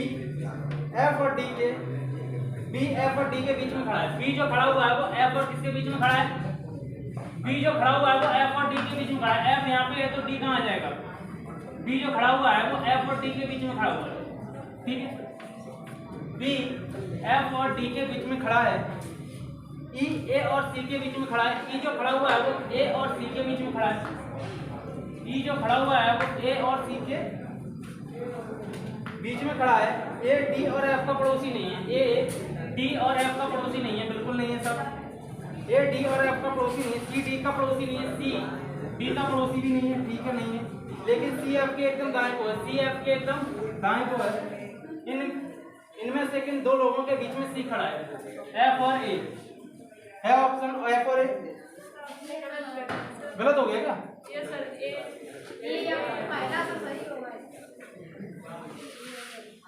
एफ और डी के, बी एफ और डी के बीच में खड़ा है। बी जो खड़ा हुआ है वो एफ और किसके बीच में खड़ा है? बी जो खड़ा हुआ है वो एफ और डी के बीच में खड़ा है। एफ यहाँ पे है तो डी कहाँ आ जाएगा? बी जो खड़ा हुआ है वो एफ और डी के बीच में खड़ा हुआ है। ठीक है, बी एफ और डी के बीच में खड़ा है। ई ए और सी के बीच में खड़ा है। ई जो खड़ा हुआ है वो ए और सी के बीच में खड़ा है। ई जो खड़ा हुआ है वो ए और सी के बीच में खड़ा है। ए डी और एफ का पड़ोसी नहीं है। ए डी और एफ का पड़ोसी नहीं है, बिल्कुल नहीं है सब। ए डी और एफ का पड़ोसी नहीं है। सी डी का पड़ोसी नहीं है। सी डी का पड़ोसी भी नहीं है। ठीक है, नहीं है। लेकिन सी एफ के एकदम दाएं को है। सी एफ के एकदम दाएं को है। इनमें से किन 2 लोगों के बीच में सी खड़ा है? एफ और ए है ऑप्शन, एफ और ए। गलत हो गया क्या? ये सर ये पहला तो सही होगा।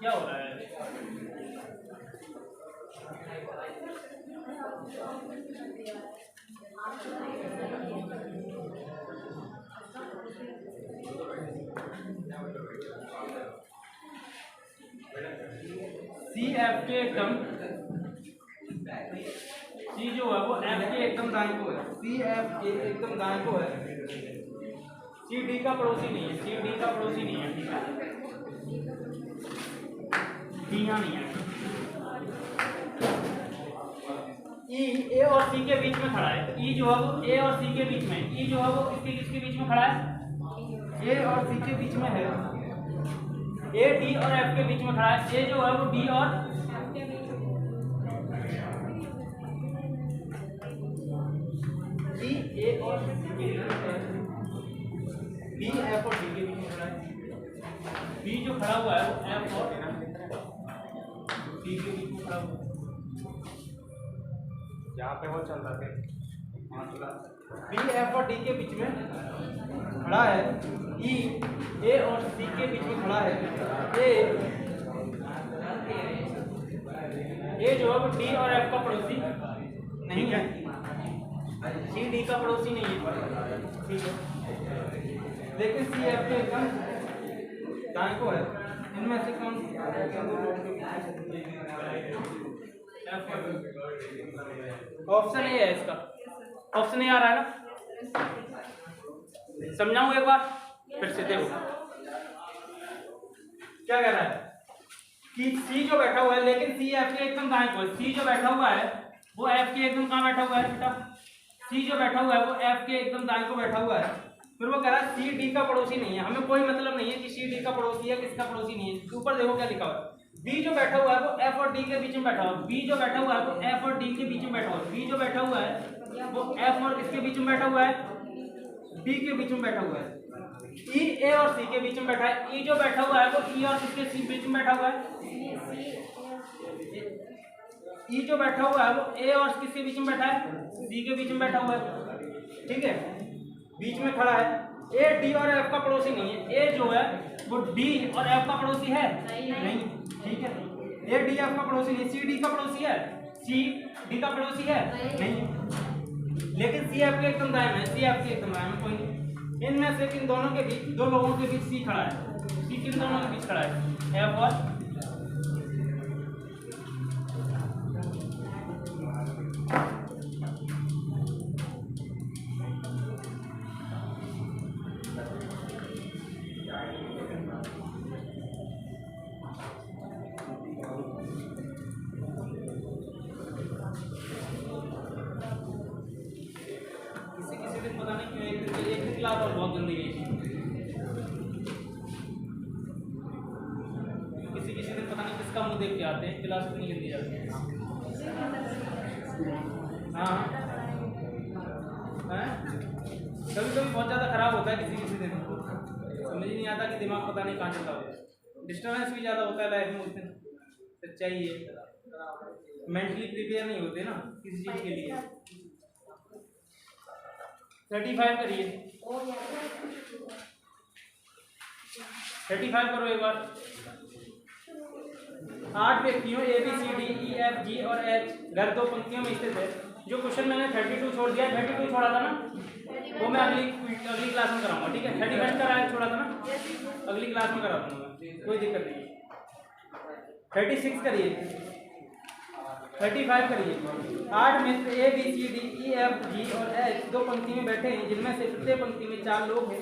क्या हो रहा है? सी एफ के एकदम सी जो है वो एफ के एकदम दाएं को है, सी एफ के एकदम दाएं को है, सी डी का पड़ोसी नहीं है, सी डी का पड़ोसी नहीं है, ठीक है, डी यहाँ नहीं है। ई ए और सी के बीच में खड़ा है, तो ई जो है वो ए और सी के बीच में, ई जो है वो किसके बीच में खड़ा है? ए और सी के बीच में है, ए डी और एफ के बीच में खड़ा है, ए जो है वो डी और डी ए और बी एफ और डी के बीच में खड़ा है, बी जो खड़ा हुआ है वो एफ और डी के बीच में खड़ा हुआ है, यहाँ पे वो चल रहा है बी एफ और डी के बीच में खड़ा है, ई ए और सी के बीच में खड़ा है, ए जो है वो डी और एफ का पड़ोसी नहीं है, सी डी का पड़ोसी नहीं है, ठीक है, लेकिन सी एफ के एकदम दाएं को है। इनमें से कौन ऑप्शन ए है इसका, ऑप्शन ए आ रहा है ना, समझाऊं एक बार फिर से, देखो क्या कह रहा है कि सी जो बैठा हुआ है, लेकिन सी एफ के एकदम दाएं को है, सी जो बैठा हुआ है वो एफ के एकदम कहाँ बैठा हुआ है बेटा, सी जो बैठा हुआ है वो एफ के एकदम दाएं को बैठा हुआ है, फिर वो कह रहा है सी डी का पड़ोसी नहीं है, हमें कोई मतलब नहीं है कि सी डी का पड़ोसी है किसका पड़ोसी नहीं है, ऊपर देखो क्या लिखा हुआ है, बी जो बैठा हुआ है वो एफ और डी के बीच में बैठा हुआ है, बी जो बैठा हुआ है वो एफ और डी के बीच में बैठा हुआ है, बी जो बैठा हुआ है वो एफ और किसके बीच में बैठा हुआ है, डी के बीच में बैठा हुआ है, ई ए और सी के बीच में बैठा है, ई जो बैठा हुआ है वो ई और किसके सी बीच में बैठा हुआ है, ई जो बैठा हुआ है वो ए और किसके बीच में बैठा है, सी के बीच में बैठा हुआ है, ठीक है, बीच में खड़ा है, ए डी और एफ का पड़ोसी नहीं है, ए जो है वो डी और एफ का पड़ोसी है नहीं, ठीक है, ए डी एफ का पड़ोसी नहीं, सी डी का पड़ोसी है, सी डी का पड़ोसी है नहीं, लेकिन सी एफ के एकदम दाएं में, सी एफ के एकदम दाएं में कोई नहीं, इनमें से किन दोनों के बीच, दो लोगों के बीच सी खड़ा है, सी किन दोनों के बीच खड़ा है, एफ और पता नहीं क्यों एक क्लास और बहुत गंदी गई थी, किसी दिन पता नहीं किसका मुंह देख के आते हैं, क्लास इतनी गंदी जाती है। हाँ कभी कभी बहुत ज़्यादा खराब होता है, किसी दिन समझ ही नहीं आता कि दिमाग पता नहीं कहाँ चलता होता है, डिस्टर्बेंस भी ज़्यादा होता है लाइफ में, उस दिन सच्चाई है, मेंटली प्रिपेयर नहीं होते ना किसी चीज़ के लिए। 35 करिए, 35 करो एक बार। 8 व्यक्तियों A B C D E F G और एच घर दो पंक्तियों में स्थित है। जो क्वेश्चन मैंने 32 छोड़ दिया, 32 छोड़ा था ना, वो मैं अगली क्लास में कराऊंगा, ठीक है। 31 का राय छोड़ा था ना, अगली क्लास में करा दूंगा, कोई दिक्कत नहीं है। 36 करिए, 35 करिए। 8 मित्र A B C D E F G और एच दो पंक्ति में बैठे हैं, जिनमें से प्रत्येक पंक्ति में 4 लोग हैं।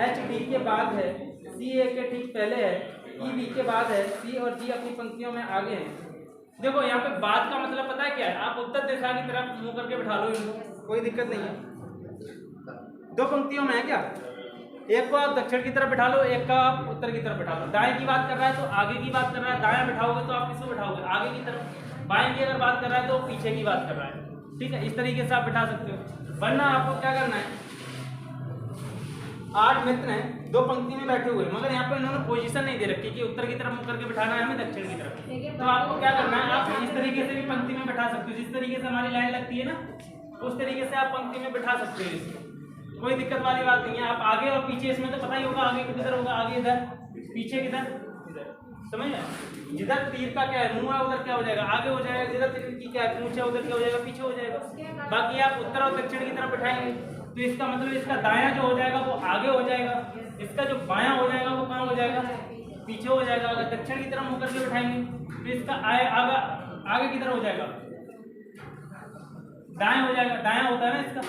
एच डी के बाद है, सी ए के ठीक पहले है, ई बी के बाद है, सी और जी अपनी पंक्तियों में आगे हैं। देखो यहाँ पे बाद का मतलब पता है क्या है, आप उत्तर दिशा की तरफ मुंह करके बिठा लो इनको, कोई दिक्कत नहीं है। 2 पंक्तियों में है क्या, एक को आप दक्षिण की तरफ बिठा लो, एक का आप उत्तर की तरफ बिठा लो। दाएं की बात कर रहा है तो आगे की बात कर रहा है, दायां बिठाओगे तो आप किसको बिठाओगे, आगे की तरफ। बाएं की अगर बात कर रहा है तो पीछे की बात कर रहा है, ठीक है। इस तरीके से आप बिठा सकते हो। वरना आपको क्या करना है, 8 मित्र हैं, 2 पंक्ति में बैठे हुए, मगर यहाँ पे इन्होंने पोजीशन नहीं दे रखी कि उत्तर की तरफ मुड़ करके बिठाना है हमें दक्षिण की तरफ। तो आपको क्या करना है, आप इस तरीके से भी पंक्ति में बैठा सकते हो, जिस तरीके से हमारी लाइन लगती है ना, उस तरीके से आप पंक्ति में बिठा सकते हो इसको, कोई दिक्कत वाली बात नहीं है। आप आगे और पीछे, इसमें तो पता ही होगा आगे किधर होगा, आगे इधर, पीछे किधर इधर, समझ में? जिधर तीर का क्या है मुंह है उधर क्या हो जाएगा, आगे हो जाएगा, जिधर तीर की क्या है पूंछ है उधर क्या हो जाएगा, पीछे हो जाएगा। बाकी आप उत्तर और दक्षिण की तरफ बिठाएंगे तो इसका मतलब इसका दायां जो हो जाएगा वो आगे हो जाएगा, इसका जो बायां हो जाएगा वो कहाँ हो जाएगा, पीछे हो जाएगा। अगर दक्षिण की तरफ मुंह करके बिठाएंगे तो इसका आगे किधर हो जाएगा, दाएं हो जाएगा, दायां होता है ना इसका,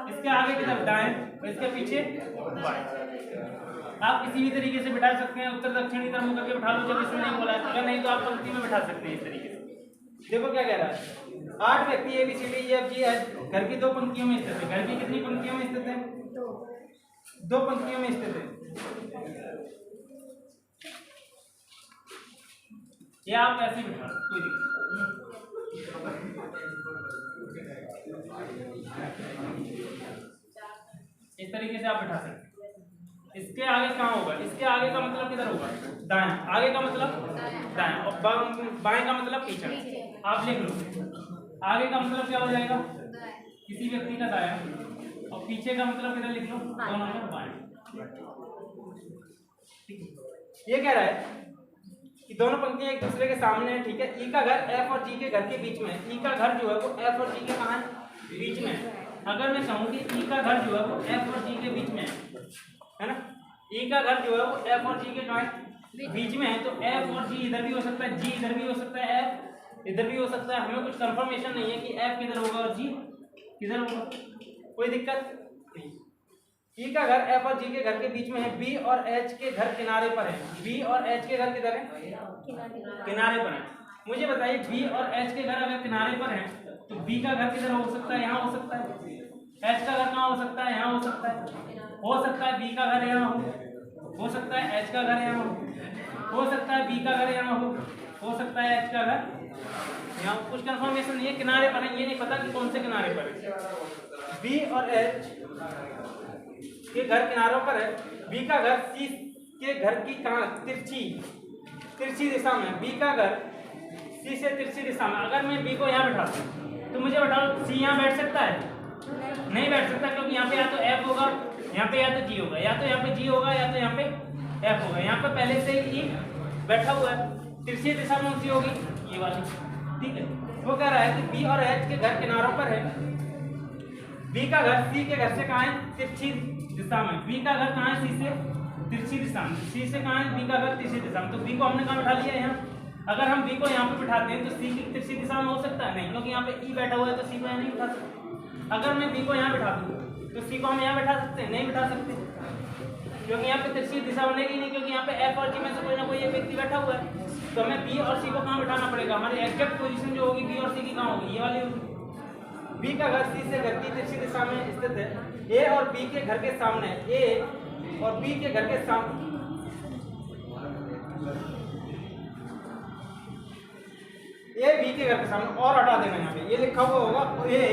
इसके आगे की तरफ दाएं, इसके पीछे बाएं। आप किसी भी तरीके से बिठा सकते हैं, उत्तर दक्षिण की तरफ मुंह करके बिठा लो जब इसमें नहीं बोला है, अगर नहीं तो आप पंक्ति में बिठा सकते हैं इस तरीके से। देखो क्या कह रहा है, 8 व्यक्ति ABCDEFG घर की 2 पंक्तियों में स्थित है। घर की कितनी पंक्तियों में स्थित है, 2 पंक्तियों में स्थित है। ये आप ऐसे बिठा कोई दिक्कत, इस तरीके से आप बिठा सकते हैं। इसके आगे कहाँ होगा, इसके आगे का मतलब किधर होगा, दाएं, आगे का मतलब दाएं और बाएं का मतलब पीछे। आप लिख लो, आगे का मतलब क्या हो जाएगा, किसी व्यक्ति का दायां, और पीछे का मतलब किधर लिख लो, दोनों में बाएं। ये कह रहा है कि दोनों पंक्तियां एक दूसरे के सामने है, ठीक है। ई का घर F और G के घर के बीच में है। ई का घर जो है वो F और G के कहाँ है, बीच में है। अगर मैं कहूँ कि ई का घर जो है वो F और G के बीच में है ना, ई का घर जो है वो F और G के कहाँ है, बीच में है, तो F और G इधर भी हो सकता है, G इधर भी हो सकता है, F इधर भी हो सकता है। हमें कुछ कंफर्मेशन नहीं है कि F किधर होगा और G किधर होगा, कोई दिक्कत नहीं। ई का घर F और G के घर के बीच में है, B और H के घर किनारे पर है। B और H के घर किधर है, किनारे पर है। मुझे बताइए B और H के घर अगर किनारे पर है तो B का घर किधर हो सकता है, यहाँ हो सकता है। H का घर कहाँ हो सकता है, यहाँ हो सकता है B का घर यहाँ हो सकता है H का घर यहाँ हो सकता है B का घर यहाँ हो सकता है H का घर यहाँ। कुछ कंफर्मेशन नहीं है, किनारे पर है, ये नहीं पता कि कौन से किनारे पर है। B और H के घर किनारों पर है। B का घर C के घर की कहाँ, तिरछी दिशा में। B का घर C से तिरछी दिशा में। अगर मैं B को यहाँ बैठाता हूँ तो मुझे बताओ C यहाँ बैठ सकता है, नहीं बैठ सकता, क्योंकि यहाँ पे या तो F होगा, यहाँ पे या तो G होगा, या तो यहाँ पे G होगा या तो यहाँ पे F होगा। यहाँ पे पहले से ही E बैठा हुआ है, तिरछी दिशा में ऊंची होगी ये वाली, ठीक है। वो कह रहा है कि B और H के घर किनारों पर है। B का घर C के घर से कहाँ है, तिरछी दिशा में। B का घर कहाँ है, C से तिरछी दिशा में। C से कहाँ है, B का घर तिरछी दिशा में। तो B को हमने कहाँ बैठा लिया, यहाँ। अगर हम B को यहाँ पे बिठाते हैं तो C की तिरछी दिशा में हो सकता है, नहीं, क्योंकि यहाँ पे E बैठा हुआ है तो C को यहाँ नहीं बिठा सकते। अगर मैं B को यहाँ बिठा दूँ तो C को हम यहाँ बैठा सकते हैं, नहीं बिठा सकते, क्योंकि यहाँ पे तिरछी दिशा बनेगी नहीं, क्योंकि यहाँ पे F और G में से कोई ना कोई एक व्यक्ति बैठा हुआ है। तो हमें B और C को कहाँ बिठाना पड़ेगा, हमारी एग्जैक्ट पोजीशन जो होगी B और C की कहाँ होगी, ये वाली होगी। B का घर C से घर की तिरछी दिशा में स्थित है। A और B के घर के सामने, A और B के घर के सामने, A B के घर के सामने, और हटा देना यहाँ पे, ये लिखा हुआ होगा A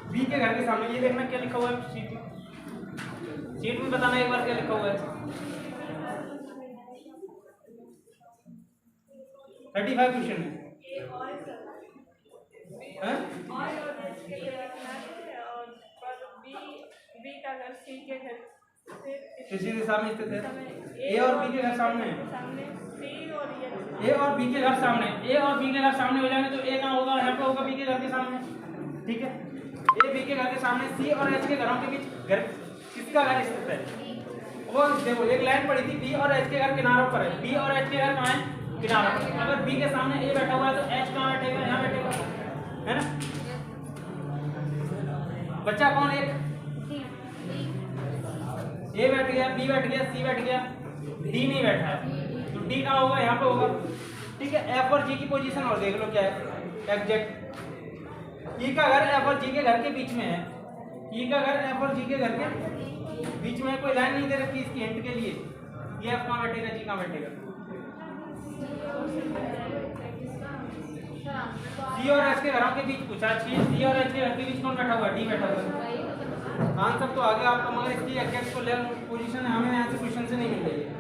B के घर के सामने। ये देखना क्या लिखा हुआ है शीट में बताना एक बार क्या लिखा हुआ है। 35 क्वेश्चन है। किसी दिशा में स्थित है। A और B के घर सामने है। A और B के घर सामने, A और B के घर सामने हो जाएंगे तो A कहाँ होगा, यहाँ पे होगा B के घर के सामने, ठीक है। A B के घर के सामने, C और H के घरों के बीच घर किसका घर स्थित है, वो देखो एक लाइन पड़ी थी, B और H के घर किनारों पर है। B और H के घर कहाँ है, किनारों पर। अगर B के सामने A बैठा हुआ है तो H कहाँ बैठेगा, यहाँ बैठेगा, है ना। बच्चा कौन, एक A बैठ गया, B बैठ गया, C बैठ गया, D नहीं बैठा है, तो D कहाँ होगा, यहाँ पे होगा, ठीक है। F और G की पोजीशन और देख लो क्या है एग्जैक्ट। E का घर F और G के घर के बीच में है। E का घर F और G के घर के बीच में, कोई लाइन नहीं दे रखी इसकी हिंट के लिए, ये F कहाँ बैठेगा, G कहाँ बैठेगा। C और H के घरों के बीच पूछा, C और H के घर के बीच कौन बैठा हुआ है, D बैठा हुआ है। आंसर तो आगे आपका, मगर इसकी एग्जैक्ट पोजीशन हमें यहाँ से क्वेश्चन से नहीं मिल रही है।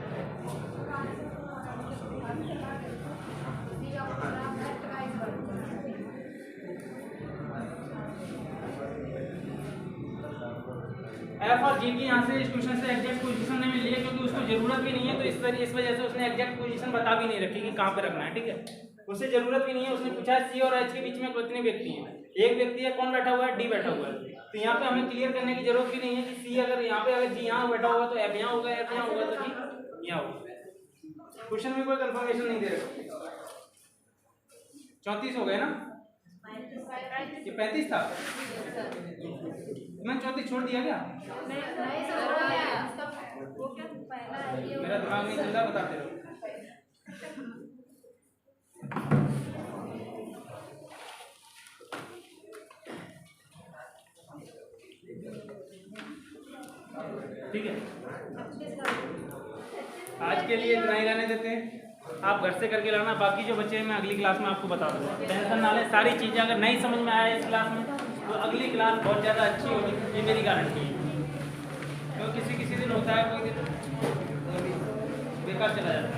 ऑफ जी की यहाँ से इस क्वेश्चन से एग्जैक्ट पोजीशन नहीं मिल रही है, क्योंकि उसको जरूरत भी नहीं है, तो इस वजह से उसने एग्जैक्ट पोजीशन बता भी नहीं रखी कि कहाँ पे रखना है। ठीक है, उसे जरूरत भी नहीं है। उसने पूछा सी और एच के बीच में कितने व्यक्ति हैं, एक व्यक्ति है, कौन बैठा हुआ है, डी बैठा हुआ है। तो यहाँ पे हमें क्लियर करने की जरूरत भी नहीं है कि सी अगर यहाँ पे, अगर जी यहाँ बैठा होगा तो एफ यहाँ होगा, एफ यहाँ होगा तो जी यहाँ होगा। क्वेश्चन में कोई कंफर्मेशन नहीं दे रखा। 34 हो गए ना, ये 35 था, मैं 34 छोड़ दिया क्या? मेरा दिमाग नहीं चल रहा, बताते रहो। ठीक है, आज के लिए इतना ही रहने देते हैं। आप घर से करके लाना, बाकी जो बच्चे हैं मैं अगली क्लास में आपको बता दूंगा। टेंशन ना लें, सारी चीज़ें अगर नहीं समझ में आए इस क्लास में तो अगली क्लास बहुत ज़्यादा अच्छी होगी, ये मेरी गारंटी है। तो किसी दिन होता है, कोई दिन बेकार चला जाता है।